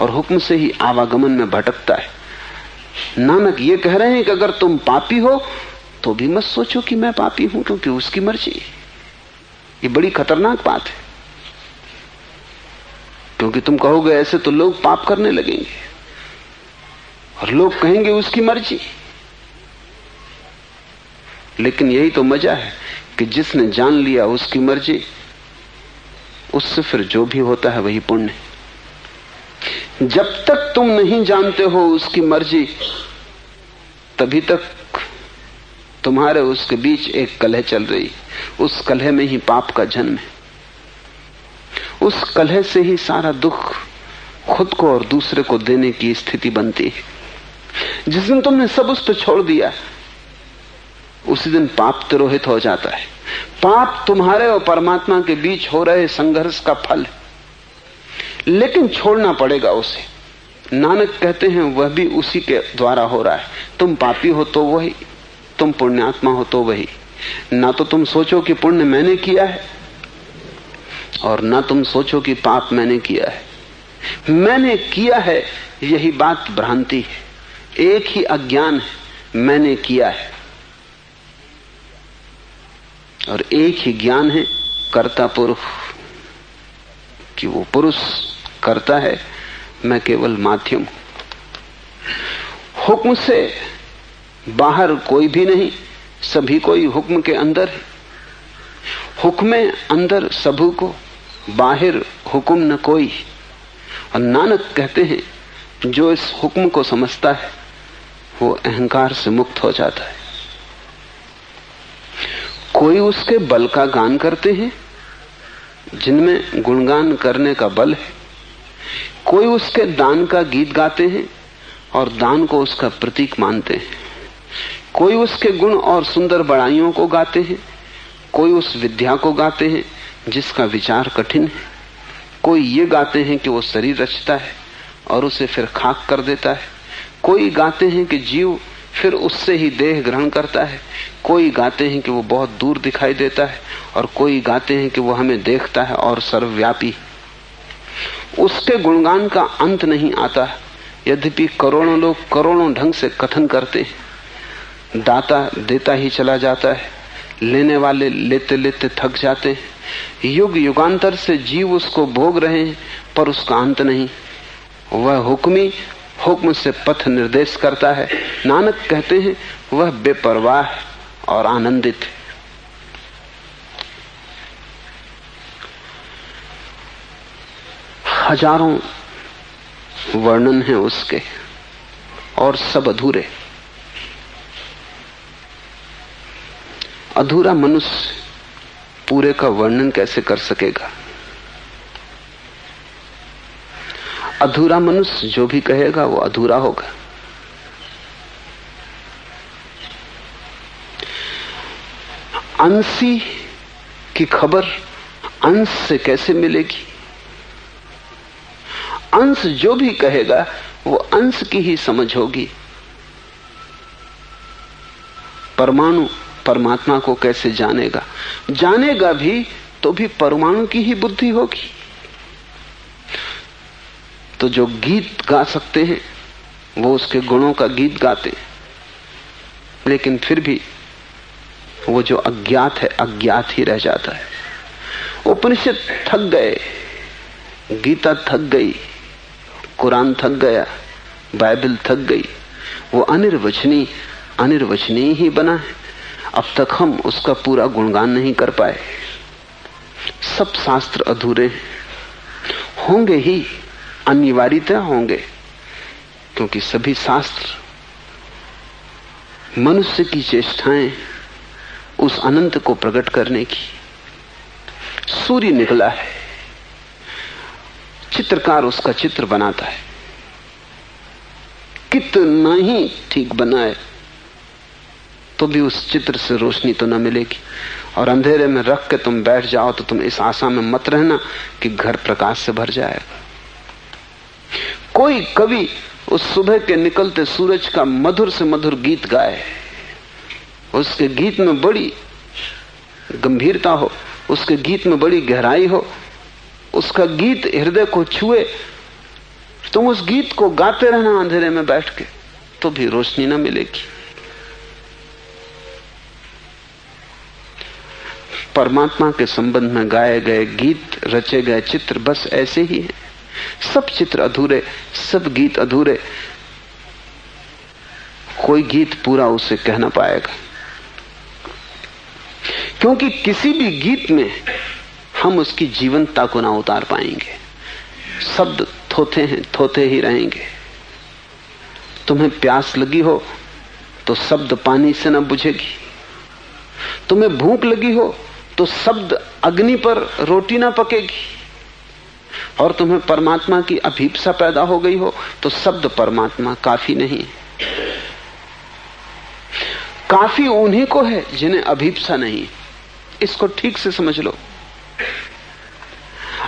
और हुक्म से ही आवागमन में भटकता है। नानक ये कह रहे हैं कि अगर तुम पापी हो तो भी मत सोचो कि मैं पापी हूं, क्योंकि उसकी मर्जी। ये बड़ी खतरनाक बात है, क्योंकि तुम कहोगे ऐसे तो लोग पाप करने लगेंगे और लोग कहेंगे उसकी मर्जी। लेकिन यही तो मजा है कि जिसने जान लिया उसकी मर्जी, उससे फिर जो भी होता है वही पुण्य। जब तक तुम नहीं जानते हो उसकी मर्जी, तभी तक तुम्हारे उसके बीच एक कलह चल रही। उस कलह में ही पाप का जन्म है। उस कलह से ही सारा दुख खुद को और दूसरे को देने की स्थिति बनती है। जिस दिन तुमने सब उस पर छोड़ दिया, उसी दिन पाप तिरोहित हो जाता है। पाप तुम्हारे और परमात्मा के बीच हो रहे संघर्ष का फल है, लेकिन छोड़ना पड़ेगा उसे। नानक कहते हैं वह भी उसी के द्वारा हो रहा है। तुम पापी हो तो वही, तुम पुण्यात्मा हो तो वही। ना तो तुम सोचो कि पुण्य मैंने किया है, और ना तुम सोचो कि पाप मैंने किया है। मैंने किया है, यही बात भ्रांति है। एक ही अज्ञान है, मैंने किया है, और एक ही ज्ञान है कर्ता पुरुष, कि वो पुरुष करता है, मैं केवल माध्यम हूं। हुक्म से बाहर कोई भी नहीं, सभी कोई हुक्म के अंदर है। हुक्म अंदर सबू को, बाहर हुक्म न कोई। और नानक कहते हैं जो इस हुक्म को समझता है वो अहंकार से मुक्त हो जाता है। कोई उसके बल का गान करते हैं, जिनमें गुणगान करने का बल है। कोई उसके दान का गीत गाते हैं और दान को उसका प्रतीक मानते हैं। कोई उसके गुण और सुंदर बड़ाइयों को गाते हैं, कोई उस विद्या को गाते हैं जिसका विचार कठिन है। कोई ये गाते हैं कि वो शरीर रचता है और उसे फिर खाक कर देता है। कोई गाते हैं कि जीव फिर उससे ही देह ग्रहण करता है। कोई गाते हैं कि वो बहुत दूर दिखाई देता है, और कोई गाते हैं कि वो हमें देखता है और सर्वव्यापी। उसके गुणगान का अंत नहीं आता, यद्यपि करोड़ों लोग करोड़ों ढंग से कथन करते हैं। दाता देता ही चला जाता है, लेने वाले लेते लेते थक जाते हैं। युग युगांतर से जीव उसको भोग रहे हैं, पर उसका अंत नहीं। वह हुक्मी हुक्म से पथ निर्देश करता है। नानक कहते हैं वह बेपरवाह और आनंदित है। हजारों वर्णन हैं उसके और सब अधूरे। अधूरा मनुष्य पूरे का वर्णन कैसे कर सकेगा? अधूरा मनुष्य जो भी कहेगा वो अधूरा होगा। अंशी की खबर अंश से कैसे मिलेगी? अंश जो भी कहेगा वो अंश की ही समझ होगी। परमाणु परमात्मा को कैसे जानेगा? जानेगा भी तो भी परमाणु की ही बुद्धि होगी। तो जो गीत गा सकते हैं वो उसके गुणों का गीत गाते हैं, लेकिन फिर भी वो जो अज्ञात है अज्ञात ही रह जाता है। उपनिषद थक गए, गीता थक गई, कुरान थक गया, बाइबल थक गई, वो अनिर्वचनीय ही बना है। अब तक हम उसका पूरा गुणगान नहीं कर पाए। सब शास्त्र अधूरे होंगे ही, अनिवार्यतः होंगे, क्योंकि सभी शास्त्र मनुष्य की चेष्टाएं उस अनंत को प्रकट करने की। सूर्य निकला है, चित्रकार उसका चित्र बनाता है, कितना ही ठीक बनाए तो भी उस चित्र से रोशनी तो न मिलेगी। और अंधेरे में रख के तुम बैठ जाओ तो तुम इस आशा में मत रहना कि घर प्रकाश से भर जाएगा। कोई कवि उस सुबह के निकलते सूरज का मधुर से मधुर गीत गाए, उसके गीत में बड़ी गंभीरता हो, उसके गीत में बड़ी गहराई हो, उसका गीत हृदय को छुए, तुम उस गीत को गाते रहना अंधेरे में बैठ के तो भी रोशनी न मिलेगी। परमात्मा के संबंध में गाए गए गीत, रचे गए चित्र बस ऐसे ही हैं। सब चित्र अधूरे, सब गीत अधूरे। कोई गीत पूरा उसे कह ना पाएगा, क्योंकि किसी भी गीत में हम उसकी जीवंतता को ना उतार पाएंगे। शब्द थोथे हैं, थोथे ही रहेंगे। तुम्हें प्यास लगी हो तो शब्द पानी से ना बुझेगी। तुम्हें भूख लगी हो तो शब्द अग्नि पर रोटी ना पकेगी। और तुम्हें परमात्मा की अभीप्सा पैदा हो गई हो तो शब्द परमात्मा काफी नहीं। काफी उन्हीं को है जिन्हें अभीप्सा नहीं। इसको ठीक से समझ लो।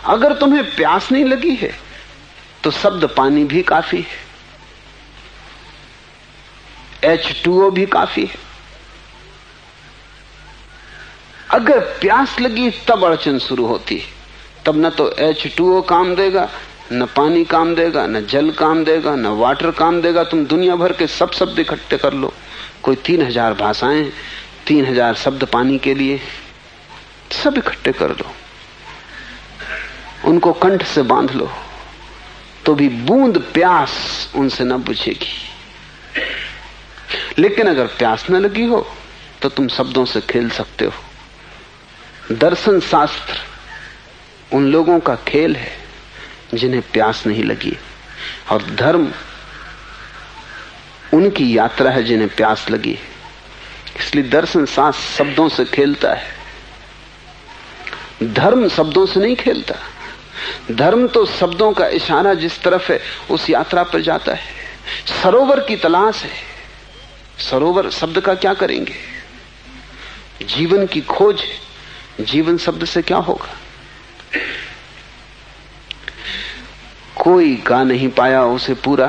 अगर तुम्हें प्यास नहीं लगी है तो शब्द पानी भी काफी है, H2O भी काफी है। अगर प्यास लगी तब अड़चन शुरू होती है। तब न तो H2O काम देगा, न पानी काम देगा, न जल काम देगा, न वाटर काम देगा। तुम दुनिया भर के सब शब्द इकट्ठे कर लो, कोई 3000 भाषाएं, 3000 शब्द पानी के लिए, सब इकट्ठे कर लो, उनको कंठ से बांध लो, तो भी बूंद प्यास उनसे न बुझेगी। लेकिन अगर प्यास न लगी हो तो तुम शब्दों से खेल सकते हो। दर्शन शास्त्र उन लोगों का खेल है जिन्हें प्यास नहीं लगी, और धर्म उनकी यात्रा है जिन्हें प्यास लगी। इसलिए दर्शन शास्त्र शब्दों से खेलता है, धर्म शब्दों से नहीं खेलता। धर्म तो शब्दों का इशारा जिस तरफ है उस यात्रा पर जाता है। सरोवर की तलाश है, सरोवर शब्द का क्या करेंगे? जीवन की खोज है, जीवन शब्द से क्या होगा? कोई गा नहीं पाया उसे पूरा,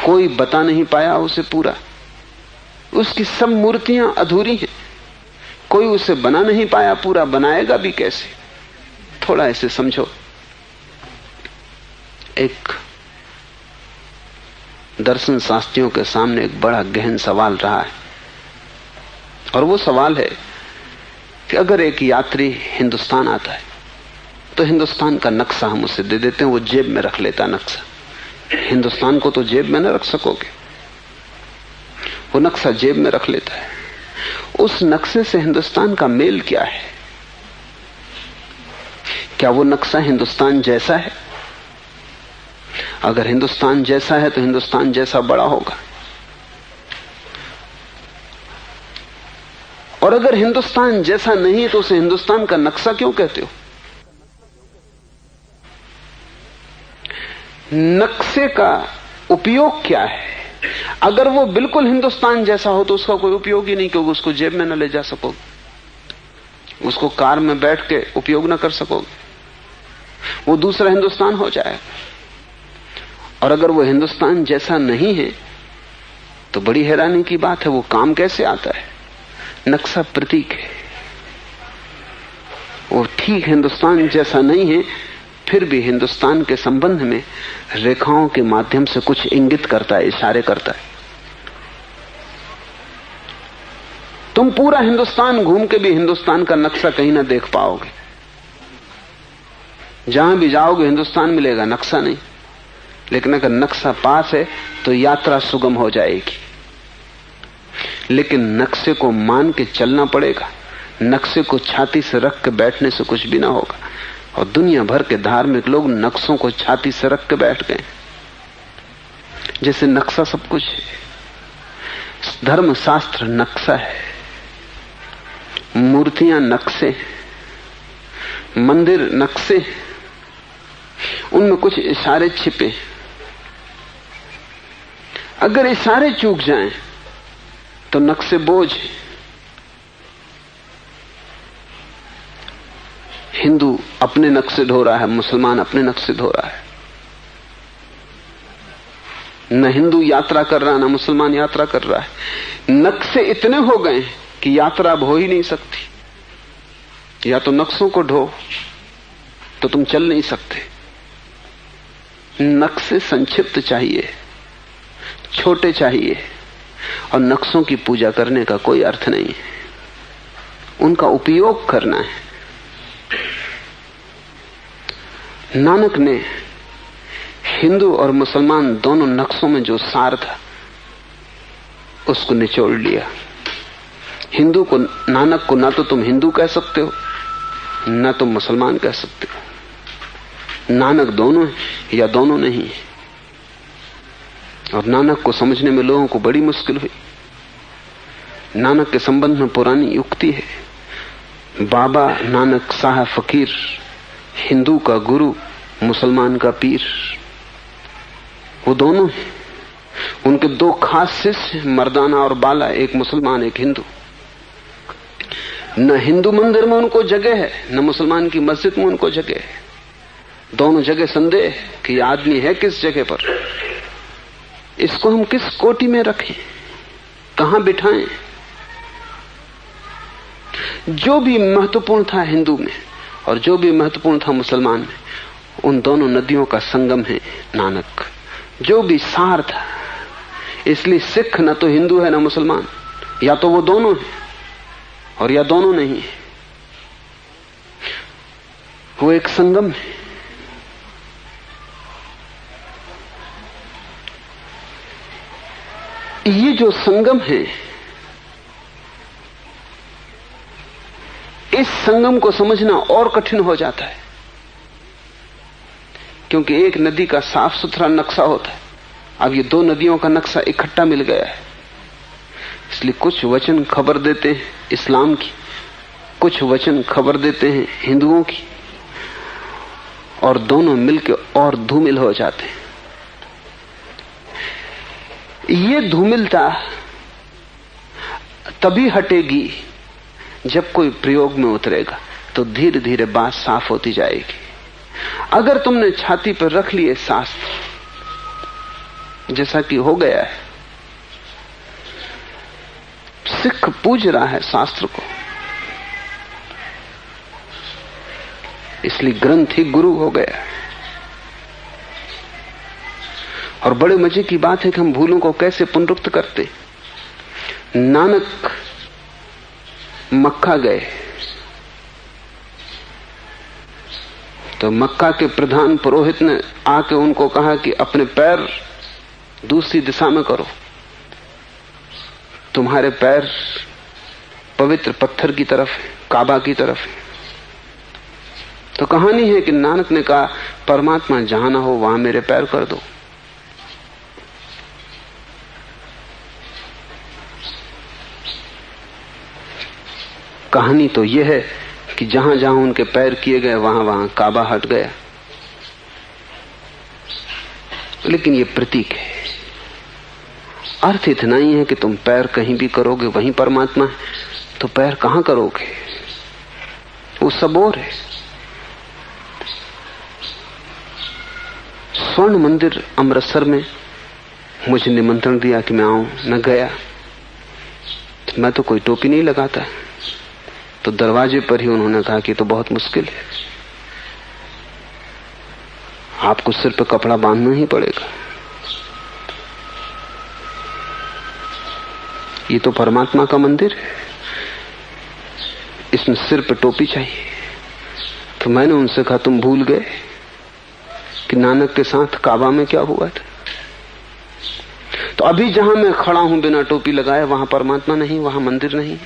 कोई बता नहीं पाया उसे पूरा। उसकी सब मूर्तियां अधूरी हैं, कोई उसे बना नहीं पाया पूरा, बनाएगा भी कैसे? थोड़ा ऐसे समझो। एक दर्शन शास्त्रियों के सामने एक बड़ा गहन सवाल रहा है, और वो सवाल है कि अगर एक यात्री हिंदुस्तान आता है तो हिंदुस्तान का नक्शा हम उसे दे देते हैं, वो जेब में रख लेता नक्शा हिंदुस्तान को तो जेब में न रख सकोगे। वो नक्शा जेब में रख लेता है। उस नक्शे से हिंदुस्तान का मेल क्या है? क्या वो नक्शा हिंदुस्तान जैसा है? अगर हिंदुस्तान जैसा है तो हिंदुस्तान जैसा बड़ा होगा, और अगर हिंदुस्तान जैसा नहीं है तो उसे हिंदुस्तान का नक्शा क्यों कहते हो? नक्शे का उपयोग क्या है? अगर वो बिल्कुल हिंदुस्तान जैसा हो तो उसका कोई उपयोग ही नहीं, क्योंकि उसको जेब में न ले जा सकोगे, उसको कार में बैठ के उपयोग न कर सकोगे, वो दूसरा हिंदुस्तान हो जाएगा। और अगर वो हिंदुस्तान जैसा नहीं है तो बड़ी हैरानी की बात है, वो काम कैसे आता है? नक्शा प्रतीक है। वो ठीक हिंदुस्तान जैसा नहीं है, फिर भी हिंदुस्तान के संबंध में रेखाओं के माध्यम से कुछ इंगित करता है, इशारे करता है। तुम पूरा हिंदुस्तान घूम के भी हिंदुस्तान का नक्शा कहीं ना देख पाओगे। जहां भी जाओगे हिंदुस्तान मिलेगा, नक्शा नहीं। लेकिन अगर नक्शा पास है तो यात्रा सुगम हो जाएगी। लेकिन नक्शे को मान के चलना पड़ेगा। नक्शे को छाती से रख के बैठने से कुछ भी ना होगा। और दुनिया भर के धार्मिक लोग नक्शों को छाती से रख के बैठ गए, जैसे नक्शा सब कुछ है। धर्म शास्त्र नक्शा है, मूर्तियां नक्शे, मंदिर नक्शे, उनमें कुछ इशारे छिपे। अगर इशारे चूक जाएं तो नक्शे बोझ। हिंदू अपने नक्शे ढो रहा है, मुसलमान अपने नक्शे ढो रहा है। न हिंदू यात्रा कर रहा, न मुसलमान यात्रा कर रहा है। नक्शे इतने हो गए कि यात्रा अब हो ही नहीं सकती। या तो नक्शों को ढो तो तुम चल नहीं सकते। नक्शे संक्षिप्त चाहिए, छोटे चाहिए, और नक्शों की पूजा करने का कोई अर्थ नहीं है। उनका उपयोग करना है। नानक ने हिंदू और मुसलमान दोनों नक्शों में जो सार था उसको निचोड़ लिया। हिंदू को, नानक को ना तो तुम हिंदू कह सकते हो ना तुम मुसलमान कह सकते हो। नानक दोनों है या दोनों नहीं है। और नानक को समझने में लोगों को बड़ी मुश्किल हुई। नानक के संबंध में पुरानी युक्ति है, बाबा नानक शाह फकीर, हिंदू का गुरु, मुसलमान का पीर। वो दोनों हैं। उनके दो खास शिष्य, मर्दाना और बाला, एक मुसलमान एक हिंदू। न हिंदू मंदिर में उनको जगह है, न मुसलमान की मस्जिद में उनको जगह है। दोनों जगह संदेह कि आदमी है किस जगह पर, इसको हम किस कोटि में रखें, कहां बिठाएं। जो भी महत्वपूर्ण था हिंदू में और जो भी महत्वपूर्ण था मुसलमान में, उन दोनों नदियों का संगम है नानक। जो भी सार था, इसलिए सिख न तो हिंदू है न मुसलमान, या तो वो दोनों है और या दोनों नहीं है। वो एक संगम है। ये जो संगम है, इस संगम को समझना और कठिन हो जाता है, क्योंकि एक नदी का साफ सुथरा नक्शा होता है। अब ये दो नदियों का नक्शा इकट्ठा मिल गया है। इसलिए कुछ वचन खबर देते हैं इस्लाम की, कुछ वचन खबर देते हैं हिंदुओं की, और दोनों मिलकर और धूमिल हो जाते हैं। ये धूमिलता तभी हटेगी जब कोई प्रयोग में उतरेगा, तो धीरे धीरे बात साफ होती जाएगी। अगर तुमने छाती पर रख लिए शास्त्र, जैसा कि हो गया है, सिख पूज रहा है शास्त्र को, इसलिए ग्रंथ ही गुरु हो गया है। और बड़े मजे की बात है कि हम भूलों को कैसे पुनरुक्त करते। नानक मक्का गए, तो मक्का के प्रधान पुरोहित ने आके उनको कहा कि अपने पैर दूसरी दिशा में करो, तुम्हारे पैर पवित्र पत्थर की तरफ है, काबा की तरफ है। तो कहानी है कि नानक ने कहा परमात्मा जहां ना हो वहां मेरे पैर कर दो। कहानी तो यह है कि जहां जहां उनके पैर किए गए वहां वहां काबा हट गया। लेकिन यह प्रतीक है, अर्थ इतना ही है कि तुम पैर कहीं भी करोगे वहीं परमात्मा है, तो पैर कहां करोगे? वो सब और है। स्वर्ण मंदिर अमृतसर में मुझे निमंत्रण दिया कि मैं आऊं, मैं गया। मैं तो कोई टोपी नहीं लगाता, तो दरवाजे पर ही उन्होंने कहा कि तो बहुत मुश्किल है, आपको सिर पे कपड़ा बांधना ही पड़ेगा। ये तो परमात्मा का मंदिर है, इसमें सिर पे टोपी चाहिए। तो मैंने उनसे कहा तुम भूल गए कि नानक के साथ काबा में क्या हुआ था? तो अभी जहां मैं खड़ा हूं बिना टोपी लगाए वहां परमात्मा नहीं, वहां मंदिर नहीं,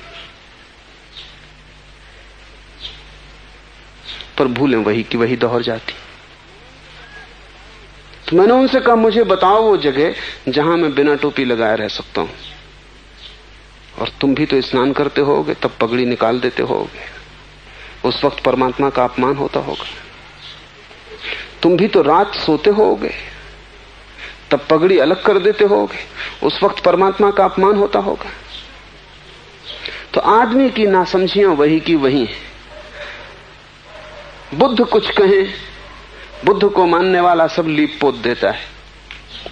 पर भूलें वही की वही दोहर जाती। तो मैंने उनसे कहा मुझे बताओ वो जगह जहां मैं बिना टोपी लगाए रह सकता हूं। और तुम भी तो स्नान करते होगे, तब पगड़ी निकाल देते होगे, उस वक्त परमात्मा का अपमान होता होगा। तुम भी तो रात सोते होगे, तब पगड़ी अलग कर देते होगे, उस वक्त परमात्मा का अपमान होता होगा। तो आदमी की नासमझियां वही की वही है। बुद्ध कुछ कहे, बुद्ध को मानने वाला सब लीप पोत देता है।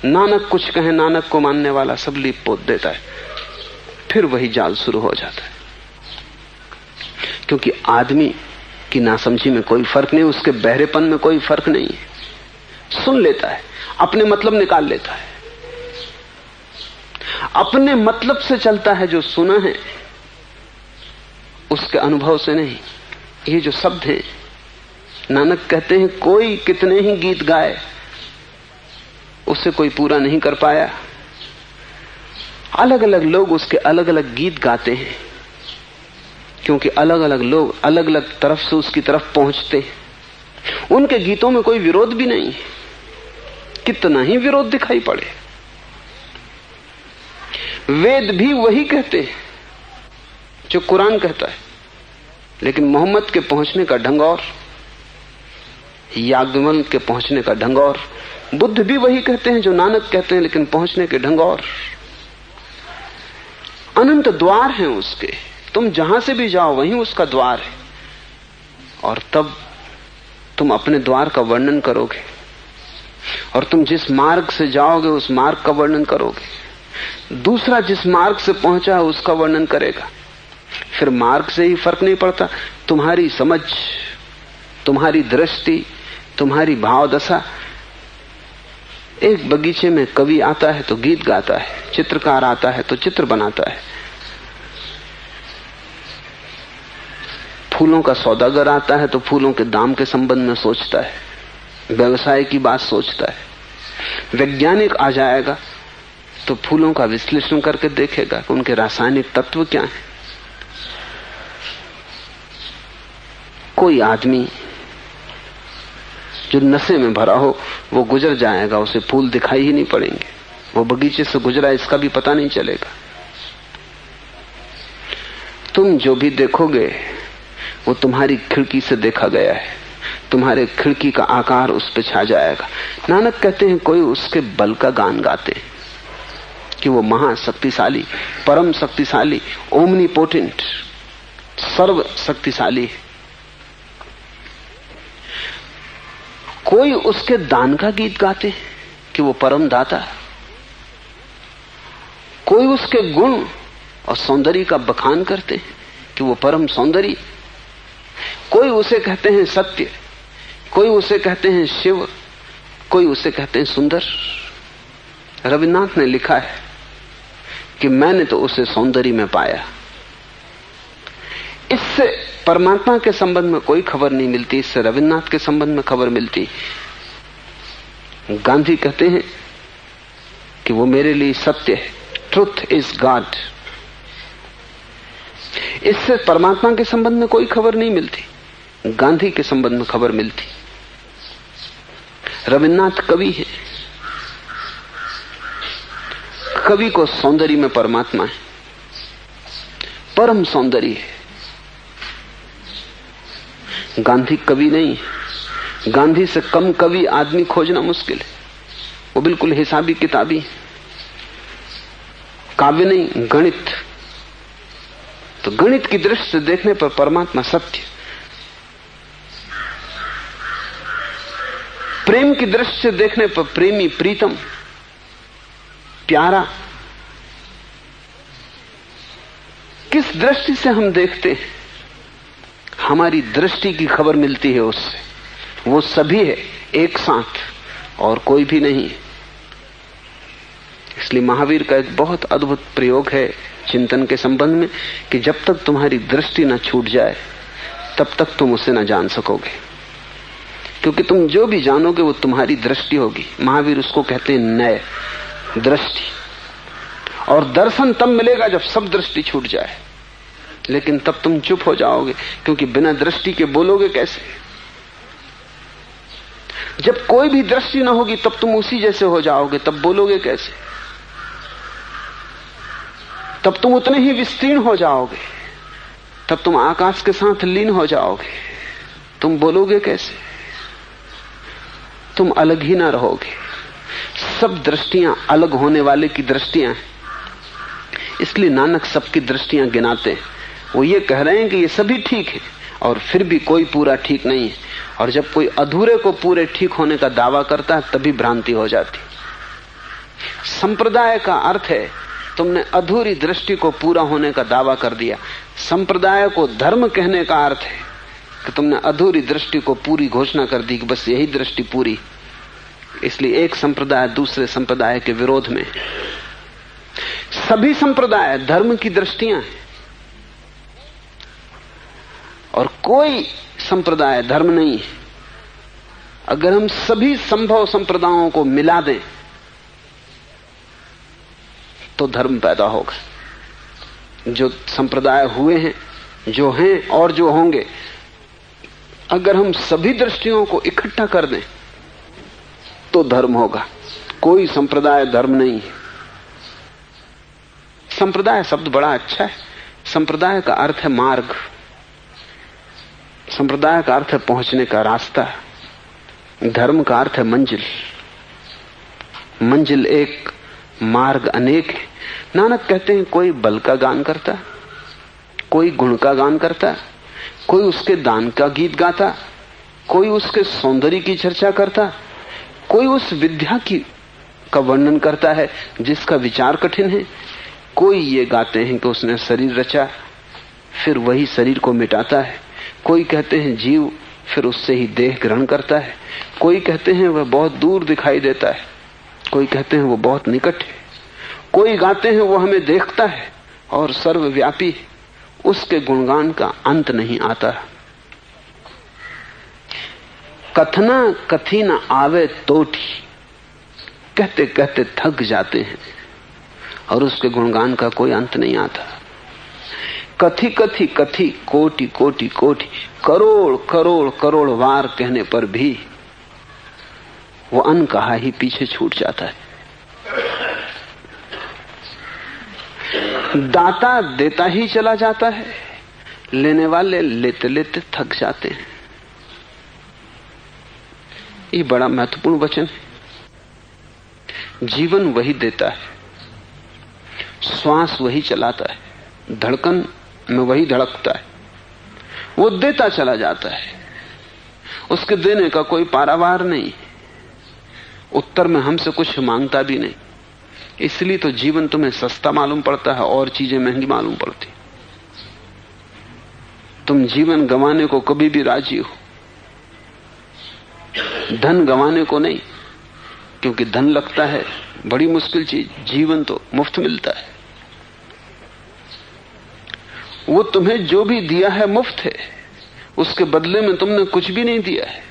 नानक कुछ कहे, नानक को मानने वाला सब लीप पोत देता है। फिर वही जाल शुरू हो जाता है, क्योंकि आदमी की नासमझी में कोई फर्क नहीं, उसके बहरेपन में कोई फर्क नहीं है। सुन लेता है, अपने मतलब निकाल लेता है, अपने मतलब से चलता है। जो सुना है उसके अनुभव से नहीं। ये जो शब्द हैं, नानक कहते हैं कोई कितने ही गीत गाए उससे कोई पूरा नहीं कर पाया। अलग अलग लोग उसके अलग अलग गीत गाते हैं, क्योंकि अलग अलग लोग अलग अलग तरफ से उसकी तरफ पहुंचते हैं। उनके गीतों में कोई विरोध भी नहीं है, कितना ही विरोध दिखाई पड़े। वेद भी वही कहते हैं जो कुरान कहता है, लेकिन मोहम्मद के पहुंचने का ढंग और, याज्ञवल्क्य के पहुंचने का ढंग और। बुद्ध भी वही कहते हैं जो नानक कहते हैं, लेकिन पहुंचने के ढंग और। अनंत द्वार हैं उसके, तुम जहां से भी जाओ वहीं उसका द्वार है। और तब तुम अपने द्वार का वर्णन करोगे, और तुम जिस मार्ग से जाओगे उस मार्ग का वर्णन करोगे। दूसरा जिस मार्ग से पहुंचा है उसका वर्णन करेगा। फिर मार्ग से ही फर्क नहीं पड़ता, तुम्हारी समझ, तुम्हारी दृष्टि, तुम्हारी भाव दशा। एक बगीचे में कवि आता है तो गीत गाता है, चित्रकार आता है तो चित्र बनाता है, फूलों का सौदागर आता है तो फूलों के दाम के संबंध में सोचता है, व्यवसाय की बात सोचता है। वैज्ञानिक आ जाएगा तो फूलों का विश्लेषण करके देखेगा कि उनके रासायनिक तत्व क्या हैं। कोई आदमी जो नशे में भरा हो वो गुजर जाएगा, उसे फूल दिखाई ही नहीं पड़ेंगे, वो बगीचे से गुजरा इसका भी पता नहीं चलेगा। तुम जो भी देखोगे वो तुम्हारी खिड़की से देखा गया है, तुम्हारे खिड़की का आकार उस पर छा जाएगा। नानक कहते हैं कोई उसके बल का गान गाते हैं कि वो महाशक्तिशाली, परम शक्तिशाली, ओमनीपोटेंट, सर्व शक्तिशाली है। कोई उसके दान का गीत गाते हैं कि वो परम दाता है। कोई उसके गुण और सौंदर्य का बखान करते हैं कि वो परम सौंदर्य। कोई उसे कहते हैं सत्य, कोई उसे कहते हैं शिव, कोई उसे कहते हैं सुंदर। रविन्द्रनाथ ने लिखा है कि मैंने तो उसे सौंदर्य में पाया। इससे परमात्मा के संबंध में कोई खबर नहीं मिलती, इससे रविन्द्रनाथ के संबंध में खबर मिलती। गांधी कहते हैं कि वो मेरे लिए सत्य है, ट्रुथ इज गॉड। इससे परमात्मा के संबंध में कोई खबर नहीं मिलती, गांधी के संबंध में खबर मिलती। रविन्द्रनाथ कवि है, कवि को सौंदर्य में परमात्मा है, परम सौंदर्य है। गांधी कवि नहीं है, गांधी से कम कवि आदमी खोजना मुश्किल है। वो बिल्कुल हिसाबी किताबी, काव्य नहीं, गणित। तो गणित की दृष्टि से देखने पर परमात्मा सत्य, प्रेम की दृष्टि से देखने पर प्रेमी, प्रीतम, प्यारा। किस दृष्टि से हम देखते हैं, हमारी दृष्टि की खबर मिलती है उससे। वो सभी है एक साथ और कोई भी नहीं है। इसलिए महावीर का एक बहुत अद्भुत प्रयोग है चिंतन के संबंध में कि जब तक तुम्हारी दृष्टि न छूट जाए तब तक तुम उसे न जान सकोगे, क्योंकि तुम जो भी जानोगे वो तुम्हारी दृष्टि होगी। महावीर उसको कहते हैं नय दृष्टि। और दर्शन तब मिलेगा जब सब दृष्टि छूट जाए, लेकिन तब तुम चुप हो जाओगे, क्योंकि बिना दृष्टि के बोलोगे कैसे। जब कोई भी दृष्टि ना होगी तब तुम उसी जैसे हो जाओगे, तब बोलोगे कैसे। तब तुम उतने ही विस्तीर्ण हो जाओगे, तब तुम आकाश के साथ लीन हो जाओगे, तुम बोलोगे कैसे। तुम अलग ही ना रहोगे। सब दृष्टियां अलग होने वाले की दृष्टियां हैं। इसलिए नानक सबकी दृष्टियां गिनाते हैं। वो ये कह रहे हैं कि ये सभी ठीक है और फिर भी कोई पूरा ठीक नहीं है। और जब कोई अधूरे को पूरे ठीक होने का दावा करता है तभी भ्रांति हो जाती। संप्रदाय का अर्थ है तुमने अधूरी दृष्टि को पूरा होने का दावा कर दिया। संप्रदाय को धर्म कहने का अर्थ है कि तुमने अधूरी दृष्टि को पूरी घोषणा कर दी कि बस यही दृष्टि पूरी। इसलिए एक संप्रदाय दूसरे संप्रदाय के विरोध में। सभी संप्रदाय धर्म की दृष्टियां हैं और कोई संप्रदाय धर्म नहीं है। अगर हम सभी संभव संप्रदायों को मिला दें तो धर्म पैदा होगा। जो संप्रदाय हुए हैं, जो हैं और जो होंगे, अगर हम सभी दृष्टियों को इकट्ठा कर दें तो धर्म होगा। कोई संप्रदाय धर्म नहीं है। संप्रदाय शब्द बड़ा अच्छा है। संप्रदाय का अर्थ है मार्ग, संप्रदाय का अर्थ है पहुंचने का रास्ता, धर्म का अर्थ है मंजिल। मंजिल एक, मार्ग अनेक है। नानक कहते हैं कोई बल का गान करता, कोई गुण का गान करता, कोई उसके दान का गीत गाता, कोई उसके सौंदर्य की चर्चा करता, कोई उस विद्या का वर्णन करता है जिसका विचार कठिन है। कोई ये गाते हैं कि उसने शरीर रचा फिर वही शरीर को मिटाता है। कोई कहते हैं जीव फिर उससे ही देह ग्रहण करता है। कोई कहते हैं वह बहुत दूर दिखाई देता है, कोई कहते हैं वो बहुत निकट है। कोई गाते हैं वो हमें देखता है और सर्वव्यापी, उसके गुणगान का अंत नहीं आता। कथना कथी न आवे तोठी, कहते कहते थक जाते हैं और उसके गुणगान का कोई अंत नहीं आता। कथी कथी कथी कोटि कोटि कोटि, करोड़ करोड़ करोड़ वार कहने पर भी वो अनकहा ही पीछे छूट जाता है। दाता देता ही चला जाता है, लेने वाले लेते लेते थक जाते हैं। ये बड़ा महत्वपूर्ण वचन है। जीवन वही देता है, श्वास वही चलाता है, धड़कन में वही धड़कता है, वो देता चला जाता है। उसके देने का कोई पारावार नहीं, उत्तर में हमसे कुछ मांगता भी नहीं। इसलिए तो जीवन तुम्हें सस्ता मालूम पड़ता है और चीजें महंगी मालूम पड़ती। तुम जीवन गंवाने को कभी भी राजी हो, धन गंवाने को नहीं, क्योंकि धन लगता है बड़ी मुश्किल चीज, जीवन तो मुफ्त मिलता है। वो तुम्हें जो भी दिया है मुफ्त है। उसके बदले में तुमने कुछ भी नहीं दिया है।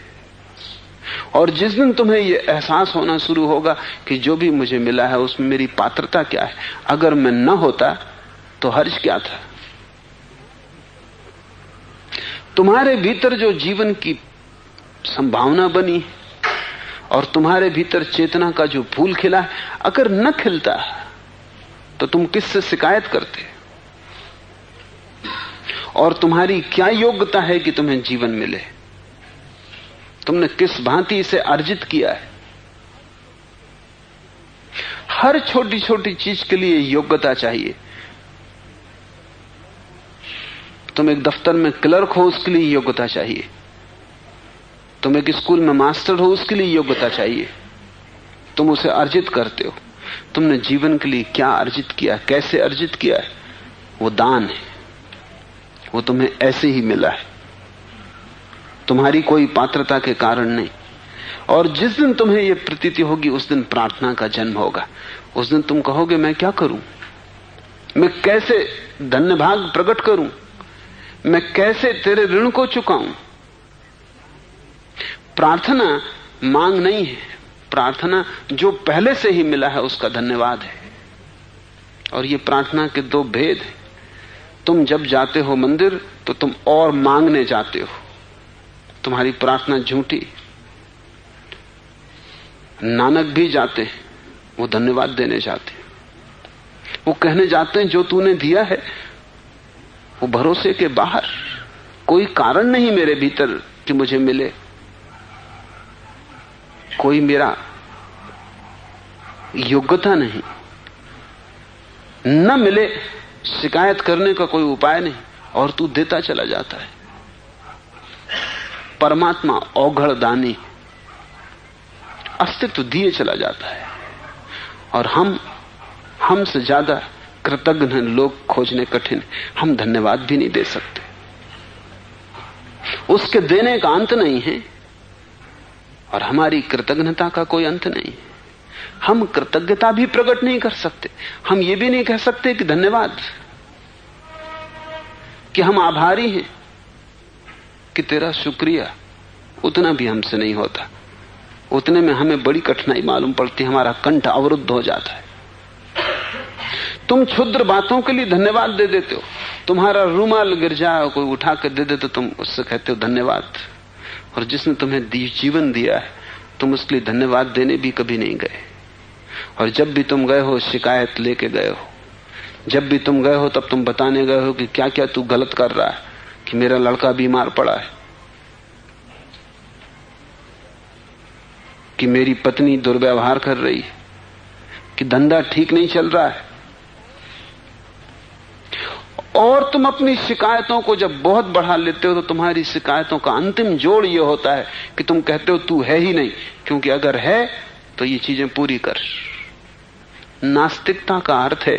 और जिस दिन तुम्हें यह एहसास होना शुरू होगा कि जो भी मुझे मिला है उसमें मेरी पात्रता क्या है, अगर मैं न होता तो हर्ज क्या था। तुम्हारे भीतर जो जीवन की संभावना बनी और तुम्हारे भीतर चेतना का जो फूल खिला है, अगर न खिलता तो तुम किससे शिकायत करते? और तुम्हारी क्या योग्यता है कि तुम्हें जीवन मिले? तुमने किस भांति इसे अर्जित किया है? हर छोटी छोटी चीज के लिए योग्यता चाहिए। तुम एक दफ्तर में क्लर्क हो, उसके लिए योग्यता चाहिए। तुम एक स्कूल में मास्टर हो, उसके लिए योग्यता चाहिए। तुम उसे अर्जित करते हो। तुमने जीवन के लिए क्या अर्जित किया, कैसे अर्जित किया है? वो दान है, वो तुम्हें ऐसे ही मिला है, तुम्हारी कोई पात्रता के कारण नहीं। और जिस दिन तुम्हें यह प्रतीति होगी उस दिन प्रार्थना का जन्म होगा। उस दिन तुम कहोगे मैं क्या करूं, मैं कैसे धन्यभाग प्रकट करूं, मैं कैसे तेरे ऋण को चुकाऊं। प्रार्थना मांग नहीं है, प्रार्थना जो पहले से ही मिला है उसका धन्यवाद है। और ये प्रार्थना के दो भेद हैं। तुम जब जाते हो मंदिर तो तुम और मांगने जाते हो, तुम्हारी प्रार्थना झूठी। नानक भी जाते हैं, वो धन्यवाद देने जाते हैं, वो कहने जाते हैं जो तूने दिया है वो भरोसे के बाहर, कोई कारण नहीं मेरे भीतर कि मुझे मिले, कोई मेरा योग्यता नहीं, न मिले शिकायत करने का कोई उपाय नहीं, और तू देता चला जाता है। परमात्मा औघड़ दानी, अस्तित्व दिए चला जाता है। और हमसे ज्यादा कृतज्ञ लोग खोजने कठिन। हम धन्यवाद भी नहीं दे सकते, उसके देने का अंत नहीं है और हमारी कृतज्ञता का कोई अंत नहीं है। हम कृतज्ञता भी प्रकट नहीं कर सकते। हम ये भी नहीं कह सकते कि धन्यवाद, कि हम आभारी हैं, कि तेरा शुक्रिया। उतना भी हमसे नहीं होता। उतने में हमें बड़ी कठिनाई मालूम पड़ती है, हमारा कंठ अवरुद्ध हो जाता है। तुम क्षुद्र बातों के लिए धन्यवाद दे देते हो। तुम्हारा रूमाल गिर जाए, कोई उठा कर दे दे तो तुम उससे कहते हो धन्यवाद। और जिसने तुम्हें जीवन दिया है तुम उसके लिए धन्यवाद देने भी कभी नहीं गए। और जब भी तुम गए हो शिकायत लेके गए हो, जब भी तुम गए हो तब तुम बताने गए हो कि क्या क्या तू गलत कर रहा है, कि मेरा लड़का बीमार पड़ा है, कि मेरी पत्नी दुर्व्यवहार कर रही है, कि धंधा ठीक नहीं चल रहा है। और तुम अपनी शिकायतों को जब बहुत बढ़ा लेते हो तो तुम्हारी शिकायतों का अंतिम जोड़ यह होता है कि तुम कहते हो तू है ही नहीं, क्योंकि अगर है तो ये चीजें पूरी कर। नास्तिकता का अर्थ है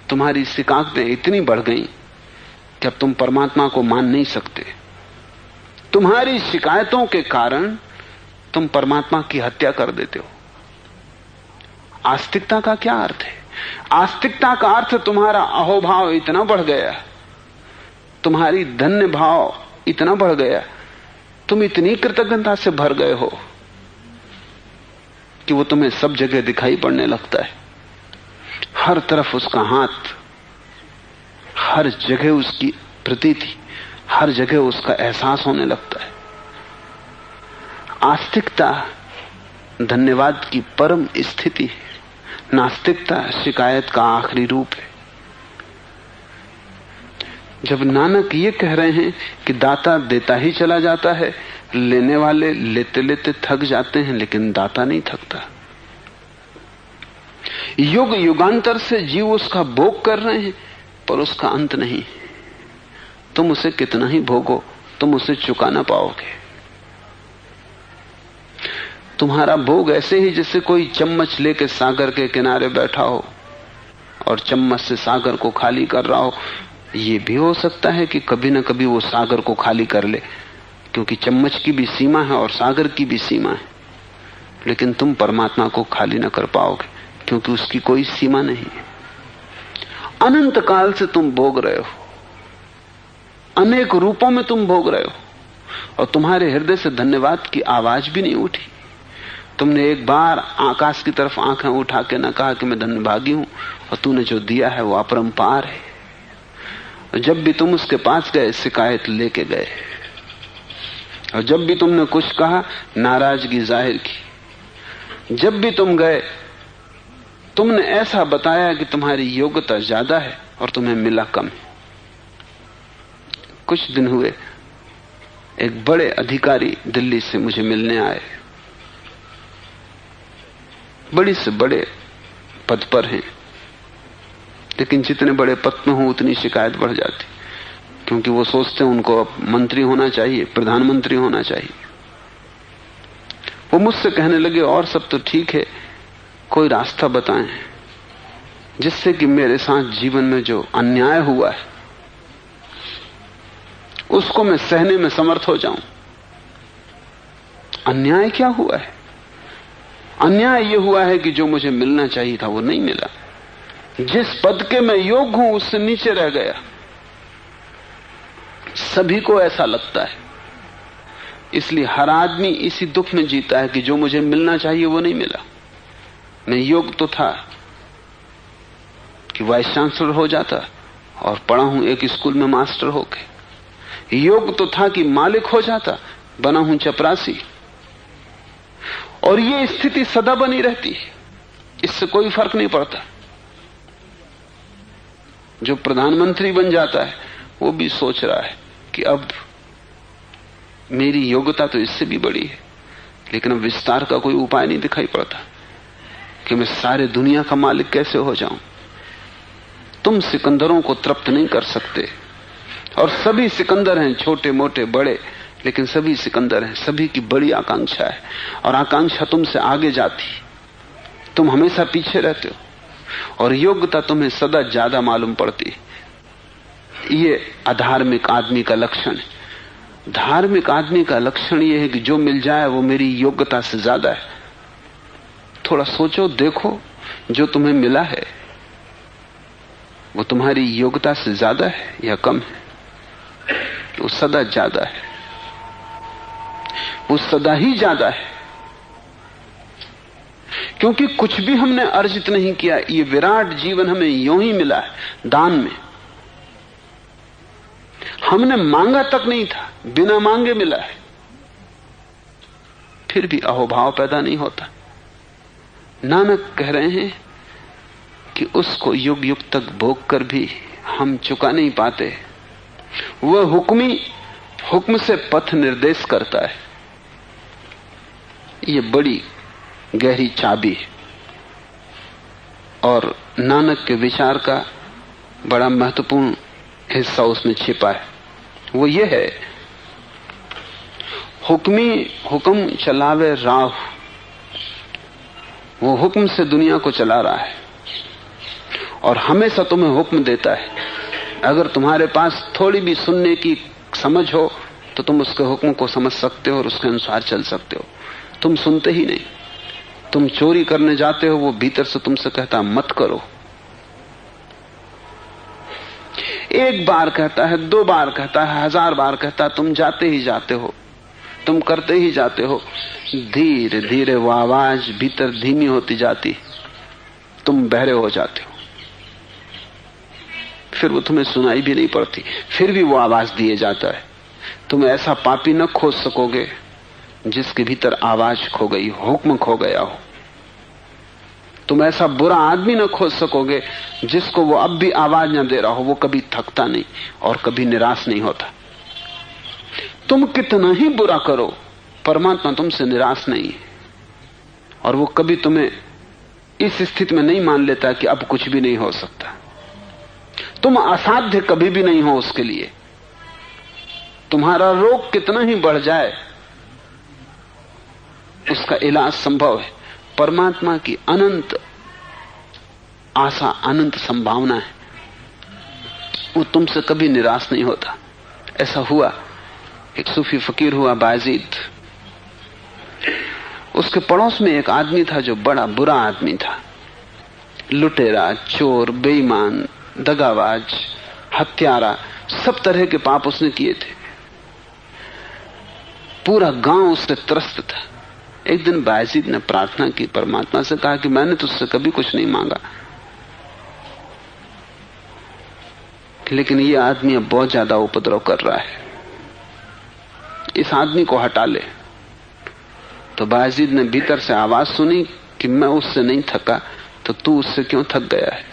तुम्हारी शिकायतें इतनी बढ़ गई कि अब तुम परमात्मा को मान नहीं सकते। तुम्हारी शिकायतों के कारण तुम परमात्मा की हत्या कर देते हो। आस्तिकता का क्या अर्थ है? आस्तिकता का अर्थ तुम्हारा अहोभाव इतना बढ़ गया, तुम्हारी धन्य भाव इतना बढ़ गया, तुम इतनी कृतज्ञता से भर गए हो कि वो तुम्हें सब जगह दिखाई पड़ने लगता है। हर तरफ उसका हाथ, हर जगह उसकी प्रतीति, हर जगह उसका एहसास होने लगता है। आस्तिकता धन्यवाद की परम स्थिति है, नास्तिकता शिकायत का आखिरी रूप है। जब नानक ये कह रहे हैं कि दाता देता ही चला जाता है, लेने वाले लेते लेते थक जाते हैं, लेकिन दाता नहीं थकता। युग युगांतर से जीव उसका भोग कर रहे हैं पर उसका अंत नहीं। तुम उसे कितना ही भोगो तुम उसे चुका ना पाओगे। तुम्हारा भोग ऐसे ही जैसे कोई चम्मच लेके सागर के किनारे बैठा हो और चम्मच से सागर को खाली कर रहा हो। ये भी हो सकता है कि कभी ना कभी वो सागर को खाली कर ले, क्योंकि चम्मच की भी सीमा है और सागर की भी सीमा है। लेकिन तुम परमात्मा को खाली ना कर पाओगे, क्योंकि उसकी कोई सीमा नहीं है। अनंत काल से तुम भोग रहे हो, अनेक रूपों में तुम भोग रहे हो, और तुम्हारे हृदय से धन्यवाद की आवाज भी नहीं उठी। तुमने एक बार आकाश की तरफ आंखें उठा के न कहा कि मैं धन्यभागी हूं और तूने जो दिया है वो अपरंपार है। जब भी तुम उसके पास गए शिकायत लेके गए, और जब भी तुमने कुछ कहा नाराजगी जाहिर की। जब भी तुम गए तुमने ऐसा बताया कि तुम्हारी योग्यता ज्यादा है और तुम्हें मिला कम है। कुछ दिन हुए एक बड़े अधिकारी दिल्ली से मुझे मिलने आए, बड़ी से बड़े पद पर हैं, लेकिन जितने बड़े पद में हो उतनी शिकायत बढ़ जाती, क्योंकि वो सोचते हैं उनको अब मंत्री होना चाहिए, प्रधानमंत्री होना चाहिए। वो मुझसे कहने लगे और सब तो ठीक है, कोई रास्ता बताएं जिससे कि मेरे साथ जीवन में जो अन्याय हुआ है उसको मैं सहने में समर्थ हो जाऊं। अन्याय क्या हुआ है? अन्याय यह हुआ है कि जो मुझे मिलना चाहिए था वो नहीं मिला। जिस पद के मैं योग्य हूं उससे नीचे रह गया। सभी को ऐसा लगता है, इसलिए हर आदमी इसी दुख में जीता है कि जो मुझे मिलना चाहिए वो नहीं मिला। मैं योग्य तो था कि वाइस चांसलर हो जाता और पढ़ा हूं एक स्कूल में मास्टर होके। योग्य तो था कि मालिक हो जाता, बना हूं चपरासी। और ये स्थिति सदा बनी रहती है, इससे कोई फर्क नहीं पड़ता। जो प्रधानमंत्री बन जाता है वो भी सोच रहा है कि अब मेरी योग्यता तो इससे भी बड़ी है, लेकिन अब विस्तार का कोई उपाय नहीं दिखाई पड़ता कि मैं सारे दुनिया का मालिक कैसे हो जाऊं। तुम सिकंदरों को तृप्त नहीं कर सकते, और सभी सिकंदर हैं, छोटे मोटे बड़े, लेकिन सभी सिकंदर हैं। सभी की बड़ी आकांक्षा है और आकांक्षा तुमसे आगे जाती, तुम हमेशा पीछे रहते हो और योग्यता तुम्हें सदा ज्यादा मालूम पड़ती। ये अधार्मिक आदमी का लक्षण है। धार्मिक आदमी का लक्षण यह है कि जो मिल जाए वो मेरी योग्यता से ज्यादा है। थोड़ा सोचो, देखो, जो तुम्हें मिला है वो तुम्हारी योग्यता से ज्यादा है या कम है? वो सदा ज्यादा है, वो सदा ही ज्यादा है, क्योंकि कुछ भी हमने अर्जित नहीं किया। ये विराट जीवन हमें यूं ही मिला है, दान में। हमने मांगा तक नहीं था, बिना मांगे मिला है। फिर भी अहोभाव पैदा नहीं होता। नानक कह रहे हैं कि उसको युग युग तक भोग कर भी हम चुका नहीं पाते। वह हुक्मी हुक्म से पथ निर्देश करता है। ये बड़ी गहरी चाबी है और नानक के विचार का बड़ा महत्वपूर्ण हिस्सा उसमें छिपा है। वो ये है, हुक्मी हुक्म चलावे राह। वो हुक्म से दुनिया को चला रहा है और हमेशा तुम्हें हुक्म देता है। अगर तुम्हारे पास थोड़ी भी सुनने की समझ हो तो तुम उसके हुक्म को समझ सकते हो और उसके अनुसार चल सकते हो। तुम सुनते ही नहीं। तुम चोरी करने जाते हो, वो भीतर से तुमसे कहता मत करो। एक बार कहता है, 2 बार कहता है, 1000 बार कहता है, तुम जाते ही जाते हो, तुम करते ही जाते हो। धीरे धीरे वो आवाज भीतर धीमी होती जाती, तुम बहरे हो जाते हो। फिर वो तुम्हें सुनाई भी नहीं पड़ती, फिर भी वो आवाज दिए जाता है। तुम ऐसा पापी न खोज सकोगे जिसके भीतर आवाज खो गई, हुक्म खो गया हो। तुम ऐसा बुरा आदमी न खोज सकोगे जिसको वो अब भी आवाज न दे रहा हो। वो कभी थकता नहीं और कभी निराश नहीं होता। तुम कितना ही बुरा करो, परमात्मा तुमसे निराश नहीं है और वो कभी तुम्हें इस स्थिति में नहीं मान लेता कि अब कुछ भी नहीं हो सकता। तुम असाध्य कभी भी नहीं हो उसके लिए। तुम्हारा रोग कितना ही बढ़ जाए उसका इलाज संभव है। परमात्मा की अनंत आशा, अनंत संभावना है। वो तुमसे कभी निराश नहीं होता। ऐसा हुआ, एक सूफी फकीर हुआ बायजीद। उसके पड़ोस में एक आदमी था जो बड़ा बुरा आदमी था। लुटेरा, चोर, बेईमान, दगाबाज, हत्यारा, सब तरह के पाप उसने किए थे। पूरा गांव उससे त्रस्त था। एक दिन बायजीद ने प्रार्थना की, परमात्मा से कहा कि मैंने तुझसे कभी कुछ नहीं मांगा, लेकिन ये आदमी अब बहुत ज्यादा उपद्रव कर रहा है, इस आदमी को हटा ले। तो बायजीद ने भीतर से आवाज सुनी कि मैं उससे नहीं थका तो तू उससे क्यों थक गया है,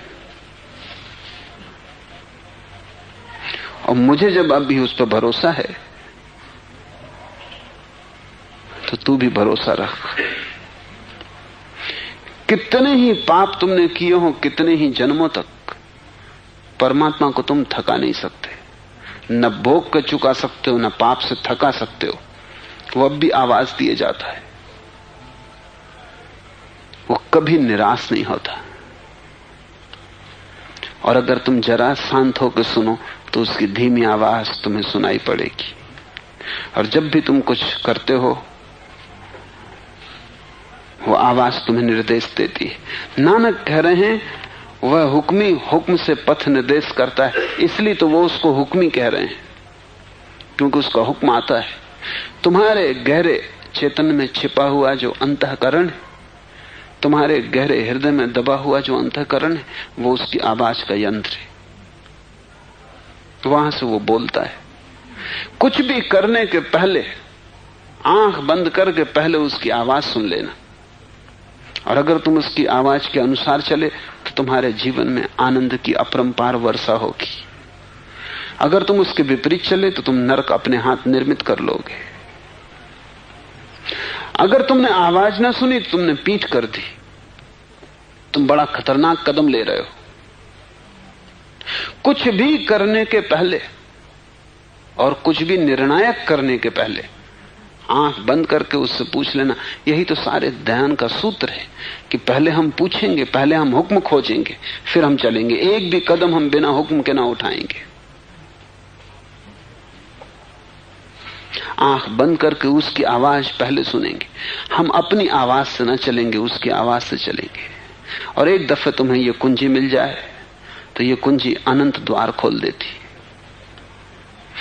और मुझे जब अभी उस पर भरोसा है तो तू भी भरोसा रख। कितने ही पाप तुमने किए हो, कितने ही जन्मों तक, परमात्मा को तुम थका नहीं सकते। न भोग के चुका सकते हो, न पाप से थका सकते हो। वो अब भी आवाज दिए जाता है, वो कभी निराश नहीं होता। और अगर तुम जरा शांत होकर सुनो तो उसकी धीमी आवाज तुम्हें सुनाई पड़ेगी। और जब भी तुम कुछ करते हो वो आवाज तुम्हें निर्देश देती है। नानक कह रहे हैं वह हुक्मी हुक्म से पथ निर्देश करता है, इसलिए तो वो उसको हुक्मी कह रहे हैं, क्योंकि उसका हुक्म आता है। तुम्हारे गहरे चेतन में छिपा हुआ जो अंतःकरण है, तुम्हारे गहरे हृदय में दबा हुआ जो अंतःकरण है, वो उसकी आवाज का यंत्र है। वहां से वो बोलता है। कुछ भी करने के पहले आंख बंद करके पहले उसकी आवाज सुन लेना, और अगर तुम उसकी आवाज के अनुसार चले तो तुम्हारे जीवन में आनंद की अपरंपार वर्षा होगी। अगर तुम उसके विपरीत चले तो तुम नरक अपने हाथ निर्मित कर लोगे। अगर तुमने आवाज ना सुनी तो तुमने पीठ कर दी, तुम बड़ा खतरनाक कदम ले रहे हो। कुछ भी करने के पहले और कुछ भी निर्णायक करने के पहले आंख बंद करके उससे पूछ लेना। यही तो सारे ध्यान का सूत्र है कि पहले हम पूछेंगे, पहले हम हुक्म खोजेंगे, फिर हम चलेंगे। एक भी कदम हम बिना हुक्म के ना उठाएंगे। आंख बंद करके उसकी आवाज पहले सुनेंगे। हम अपनी आवाज से ना चलेंगे, उसकी आवाज से चलेंगे। और एक दफे तुम्हें यह कुंजी मिल जाए तो यह कुंजी अनंत द्वार खोल देती,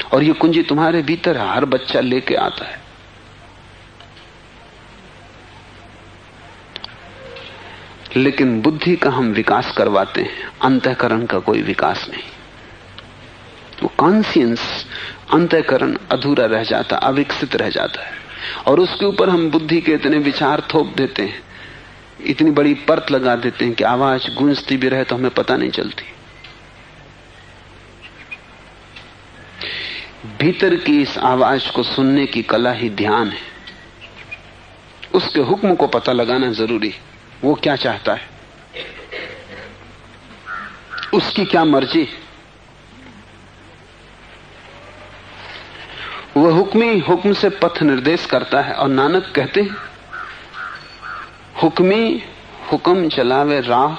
और यह कुंजी तुम्हारे भीतर हर बच्चा लेके आता है। लेकिन बुद्धि का हम विकास करवाते हैं, अंतःकरण का कोई विकास नहीं। वो कॉन्शियंस, अंतःकरण अधूरा रह जाता, अविकसित रह जाता है, और उसके ऊपर हम बुद्धि के इतने विचार थोप देते हैं, इतनी बड़ी परत लगा देते हैं कि आवाज गूंजती भी रहे तो हमें पता नहीं चलती। भीतर की इस आवाज को सुनने की कला ही ध्यान है। उसके हुक्म को पता लगाना जरूरी है। वो क्या चाहता है, उसकी क्या मर्जी। वह हुक्मी हुक्म से पथ निर्देश करता है। और नानक कहते हैं हुक्मी हुक्म चलावे राह,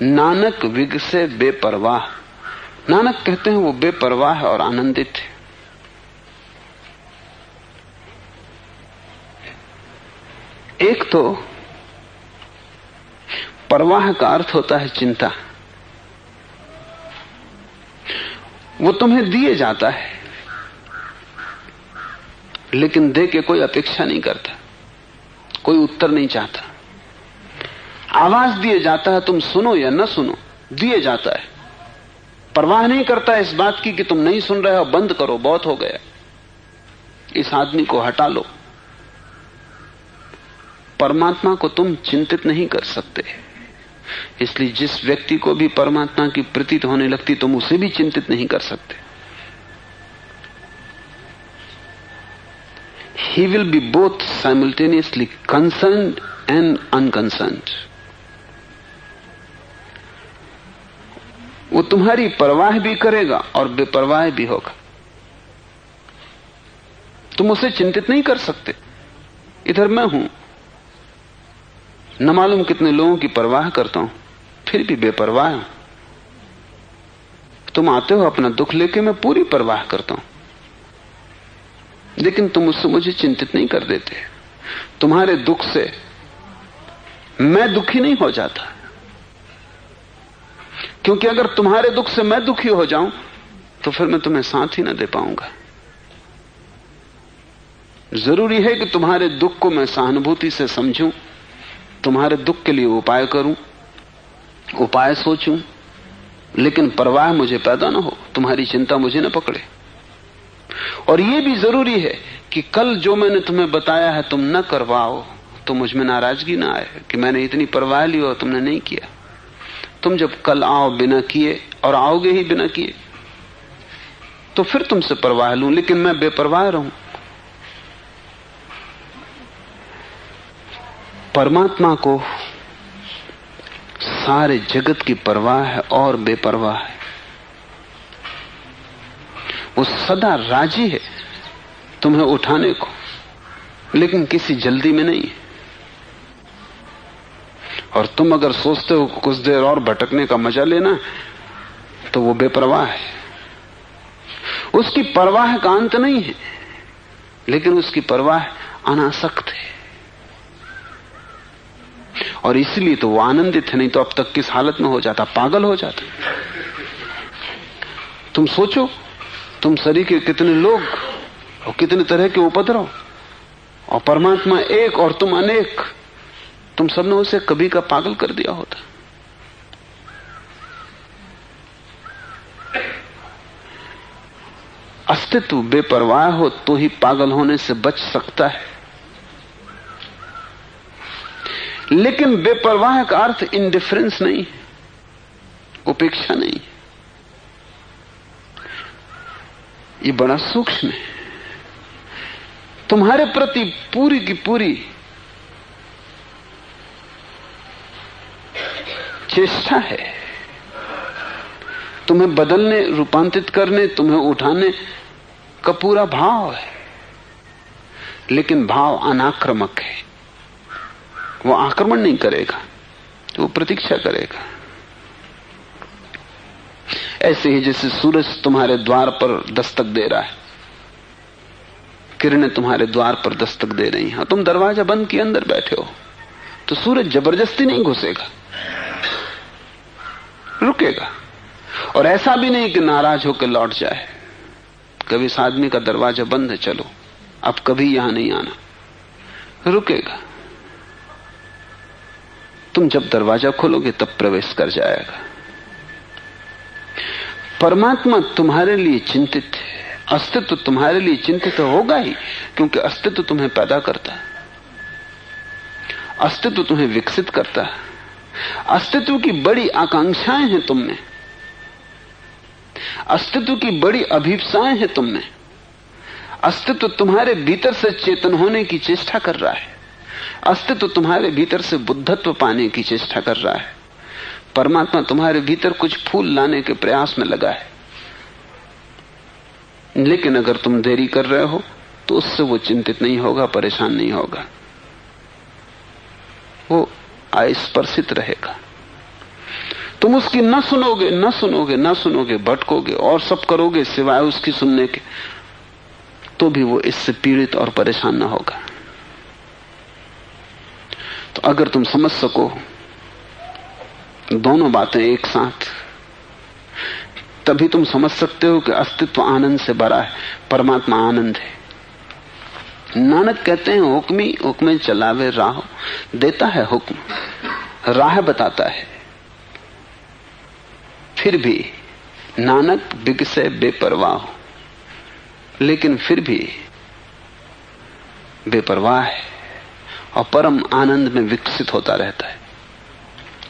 नानक विग से बेपरवाह। नानक कहते हैं वो बेपरवाह और आनंदित है। एक तो परवाह का अर्थ होता है चिंता। वो तुम्हें दिए जाता है लेकिन दे के कोई अपेक्षा नहीं करता, कोई उत्तर नहीं चाहता। आवाज दिए जाता है, तुम सुनो या न सुनो, दिए जाता है। परवाह नहीं करता इस बात की कि तुम नहीं सुन रहे हो, बंद करो, बहुत हो गया, इस आदमी को हटा लो। परमात्मा को तुम चिंतित नहीं कर सकते, इसलिए जिस व्यक्ति को भी परमात्मा की प्रतीत होने लगती तुम उसे भी चिंतित नहीं कर सकते। He will be both simultaneously concerned and unconcerned. वो तुम्हारी परवाह भी करेगा और बेपरवाह भी होगा। तुम उसे चिंतित नहीं कर सकते। इधर मैं हूं, न मालूम कितने लोगों की परवाह करता हूं, फिर भी बेपरवाह हूं। तुम आते हो अपना दुख लेके, मैं पूरी परवाह करता हूं, लेकिन तुम उससे मुझे चिंतित नहीं कर देते। तुम्हारे दुख से मैं दुखी नहीं हो जाता, क्योंकि अगर तुम्हारे दुख से मैं दुखी हो जाऊं तो फिर मैं तुम्हें साथ ही ना दे पाऊंगा। जरूरी है कि तुम्हारे दुख को मैं सहानुभूति से समझूं, तुम्हारे दुख के लिए उपाय करूं, उपाय सोचूं, लेकिन परवाह मुझे पैदा ना हो, तुम्हारी चिंता मुझे न पकड़े। और यह भी जरूरी है कि कल जो मैंने तुम्हें बताया है तुम न करवाओ, तो मुझ में नाराजगी ना आए कि मैंने इतनी परवाह ली और तुमने नहीं किया। तुम जब कल आओ बिना किए, और आओगे ही बिना किए, तो फिर तुमसे परवाह लूं, लेकिन मैं बेपरवाह रहूं। परमात्मा को सारे जगत की परवाह है और बेपरवाह है। वो सदा राजी है तुम्हें उठाने को, लेकिन किसी जल्दी में नहीं है। और तुम अगर सोचते हो कुछ देर और भटकने का मजा लेना, तो वो बेपरवाह है। उसकी परवाह का अंत नहीं है, लेकिन उसकी परवाह अनासक्त है। और इसलिए तो वो आनंदित है, नहीं तो अब तक किस हालत में हो जाता, पागल हो जाता। तुम सोचो, तुम शरीर के कितने लोग और कितने तरह के उपद्रव, और परमात्मा एक और तुम अनेक, तुम सबने उसे कभी का पागल कर दिया होता। अस्तित्व बेपरवाह हो तो ही पागल होने से बच सकता है। लेकिन बेपरवाह का अर्थ इंडिफरेंस नहीं है, उपेक्षा नहीं है। ये बड़ा सूक्ष्म है। तुम्हारे प्रति पूरी की पूरी चेष्टा है, तुम्हें बदलने, रूपांतरित करने, तुम्हें उठाने का पूरा भाव है। लेकिन भाव अनाक्रामक है, वो आक्रमण नहीं करेगा, वो प्रतीक्षा करेगा। ऐसे ही जैसे सूरज तुम्हारे द्वार पर दस्तक दे रहा है, किरणें तुम्हारे द्वार पर दस्तक दे रही हैं, तुम दरवाजा बंद किए अंदर बैठे हो, तो सूरज जबरदस्ती नहीं घुसेगा, रुकेगा। और ऐसा भी नहीं कि नाराज होकर लौट जाए, कभी इस आदमी का दरवाजा बंद है, चलो अब कभी यहां नहीं आना, रुकेगा। तुम जब दरवाजा खोलोगे तब प्रवेश कर जाएगा। परमात्मा तुम्हारे लिए चिंतित है, अस्तित्व तुम्हारे लिए चिंतित होगा ही, क्योंकि अस्तित्व तुम्हें पैदा करता है, अस्तित्व तुम्हें विकसित करता है। अस्तित्व की बड़ी आकांक्षाएं हैं तुम में, अस्तित्व की बड़ी अभिप्साएं हैं तुम में। अस्तित्व तुम्हारे भीतर से चेतन होने की चेष्टा कर रहा है, अस्तित्व तुम्हारे भीतर से बुद्धत्व पाने की चेष्टा कर रहा है। परमात्मा तुम्हारे भीतर कुछ फूल लाने के प्रयास में लगा है, लेकिन अगर तुम देरी कर रहे हो तो उससे वो चिंतित नहीं होगा, परेशान नहीं होगा, वो अस्पर्शित रहेगा। तुम उसकी न सुनोगे, न सुनोगे, न सुनोगे, भटकोगे और सब करोगे सिवाय उसकी सुनने के, तो भी वो इससे पीड़ित और परेशान न होगा। तो अगर तुम समझ सको दोनों बातें एक साथ, तभी तुम समझ सकते हो कि अस्तित्व आनंद से भरा है, परमात्मा आनंद है। नानक कहते हैं, हुक्मी हुक्मे चलावे राह, देता है हुक्म, राह बताता है, फिर भी नानक बिगसे बेपरवाह, लेकिन फिर भी बेपरवाह है और परम आनंद में विकसित होता रहता है,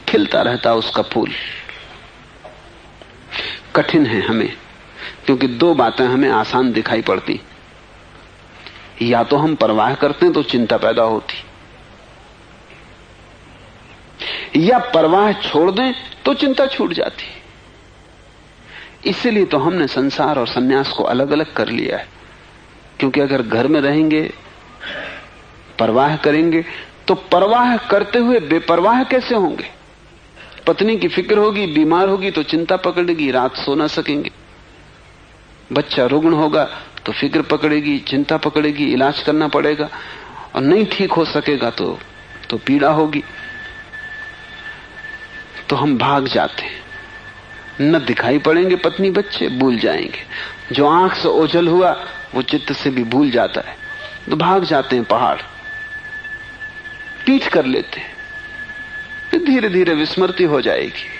खिलता रहता है उसका फूल। कठिन है हमें, क्योंकि दो बातें हमें आसान दिखाई पड़ती, या तो हम परवाह करते हैं तो चिंता पैदा होती, या परवाह छोड़ दें तो चिंता छूट जाती। इसीलिए तो हमने संसार और सन्यास को अलग अलग कर लिया है, क्योंकि अगर घर में रहेंगे, परवाह करेंगे, तो परवाह करते हुए बेपरवाह कैसे होंगे? पत्नी की फिक्र होगी, बीमार होगी तो चिंता पकड़ेगी, रात सो ना सकेंगे। बच्चा रुग्ण होगा तो फिक्र पकड़ेगी, चिंता पकड़ेगी, इलाज करना पड़ेगा, और नहीं ठीक हो सकेगा तो पीड़ा होगी। तो हम भाग जाते हैं, न दिखाई पड़ेंगे पत्नी बच्चे, भूल जाएंगे। जो आंख से ओझल हुआ वो चित्त से भी भूल जाता है, तो भाग जाते हैं पहाड़, पीठ कर लेते हैं, फिर धीरे धीरे विस्मृति हो जाएगी।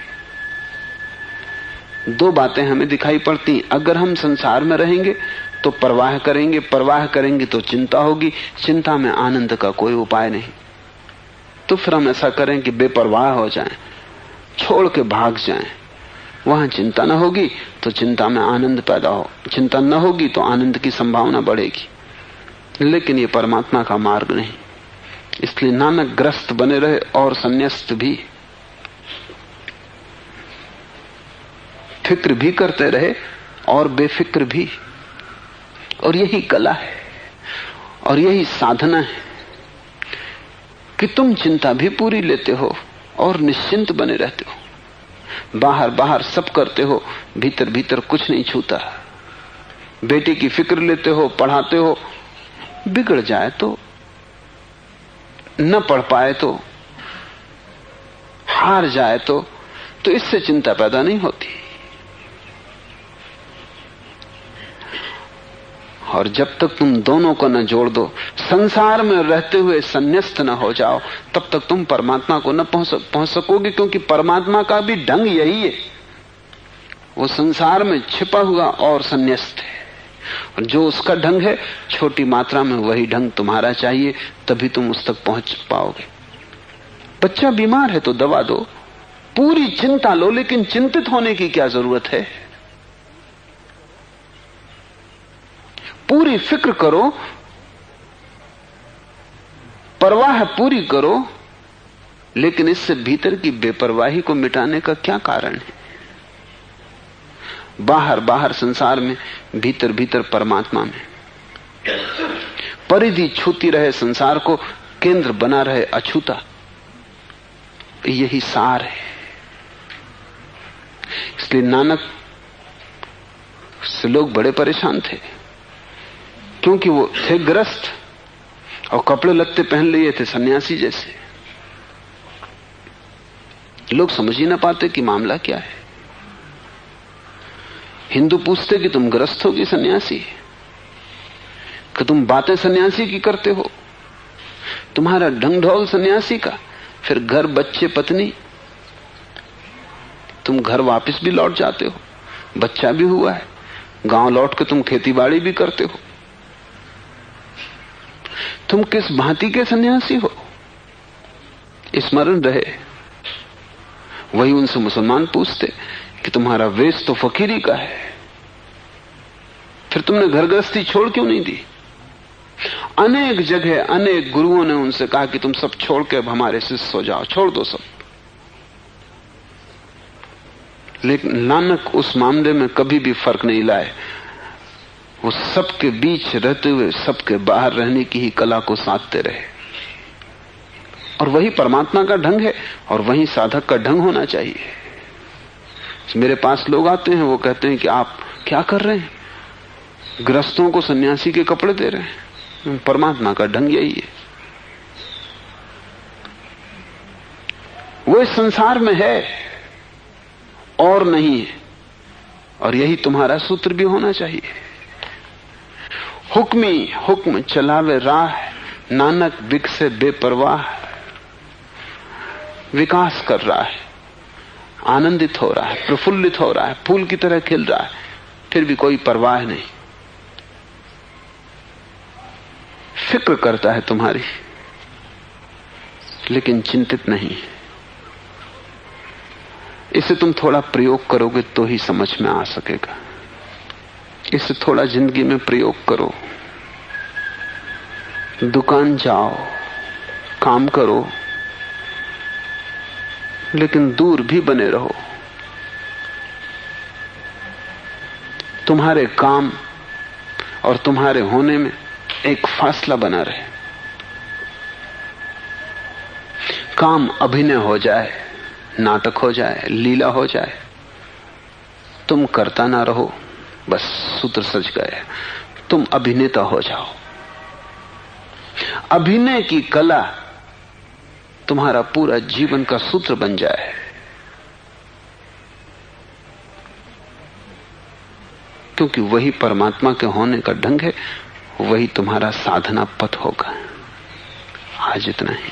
दो बातें हमें दिखाई पड़ती, अगर हम संसार में रहेंगे तो परवाह करेंगे, परवाह करेंगे तो चिंता होगी, चिंता में आनंद का कोई उपाय नहीं। तो फिर हम ऐसा करें कि बेपरवाह हो जाएं, छोड़ के भाग जाएं। वहां चिंता न होगी तो चिंता में आनंद पैदा हो, चिंता न होगी तो आनंद की संभावना बढ़ेगी। लेकिन ये परमात्मा का मार्ग नहीं। इसलिए नानक ग्रस्त बने रहे और संन्यास्त भी, फिक्र भी करते रहे और बेफिक्र भी। और यही कला है और यही साधना है कि तुम चिंता भी पूरी लेते हो और निश्चिंत बने रहते हो। बाहर बाहर सब करते हो, भीतर भीतर कुछ नहीं छूता। बेटे की फिक्र लेते हो, पढ़ाते हो, बिगड़ जाए तो, न पढ़ पाए तो, हार जाए तो इससे चिंता पैदा नहीं होती। और जब तक तुम दोनों को न जोड़ दो, संसार में रहते हुए संन्यास्त न हो जाओ, तब तक तुम परमात्मा को न पहुंच सकोगे। क्योंकि परमात्मा का भी ढंग यही है, वो संसार में छिपा हुआ और संन्यास्त है। और जो उसका ढंग है, छोटी मात्रा में वही ढंग तुम्हारा चाहिए, तभी तुम उस तक पहुंच पाओगे। बच्चा बीमार है तो दवा दो, पूरी चिंता लो, लेकिन चिंतित होने की क्या जरूरत है। पूरी फिक्र करो, परवाह पूरी करो, लेकिन इससे भीतर की बेपरवाही को मिटाने का क्या कारण है। बाहर बाहर संसार में, भीतर भीतर परमात्मा में। परिधि छूती रहे संसार को, केंद्र बना रहे अछूता। यही सार है। इसलिए नानक से लोग बड़े परेशान थे, क्योंकि वो थे ग्रस्त और कपड़े लत्ते पहन लिए थे सन्यासी जैसे। लोग समझ ही ना पाते कि मामला क्या है। हिंदू पूछते कि तुम ग्रस्त हो कि सन्यासी, कि तुम बातें सन्यासी की करते हो, तुम्हारा ढंग ढोल सन्यासी का, फिर घर बच्चे पत्नी, तुम घर वापस भी लौट जाते हो, बच्चा भी हुआ है, गांव लौट के तुम खेतीबाड़ी भी करते हो, तुम किस भांति के सन्यासी हो। स्मरण रहे। वही उनसे मुसलमान पूछते कि तुम्हारा वेश तो फकीरी का है, फिर तुमने घर गृहस्थी छोड़ क्यों नहीं दी। अनेक जगह अनेक गुरुओं ने उनसे कहा कि तुम सब छोड़ के अब हमारे शिष्य हो जाओ, छोड़ दो सब। लेकिन नानक उस मामले में कभी भी फर्क नहीं लाए। वो सबके बीच रहते हुए सबके बाहर रहने की ही कला को साधते रहे। और वही परमात्मा का ढंग है और वही साधक का ढंग होना चाहिए। मेरे पास लोग आते हैं, वो कहते हैं कि आप क्या कर रहे हैं, गृहस्थों को सन्यासी के कपड़े दे रहे हैं। परमात्मा का ढंग यही है, वो इस संसार में है और नहीं है। और यही तुम्हारा सूत्र भी होना चाहिए। हुक्मी हुक्म चलावे राह, नानक बिकसे बेपरवाह। विकास कर रहा है, आनंदित हो रहा है, प्रफुल्लित हो रहा है, फूल की तरह खिल रहा है, फिर भी कोई परवाह नहीं। फिक्र करता है तुम्हारी, लेकिन चिंतित नहीं। इसे तुम थोड़ा प्रयोग करोगे तो ही समझ में आ सकेगा। इसे थोड़ा जिंदगी में प्रयोग करो। दुकान जाओ, काम करो, लेकिन दूर भी बने रहो। तुम्हारे काम और तुम्हारे होने में एक फासला बना रहे। काम अभिनय हो जाए, नाटक हो जाए, लीला हो जाए, तुम करता ना रहो, बस सूत्र सज गए। तुम अभिनेता हो जाओ। अभिनय की कला तुम्हारा पूरा जीवन का सूत्र बन जाए। क्योंकि वही परमात्मा के होने का ढंग है वही तुम्हारा साधना पथ होगा। आज इतना ही।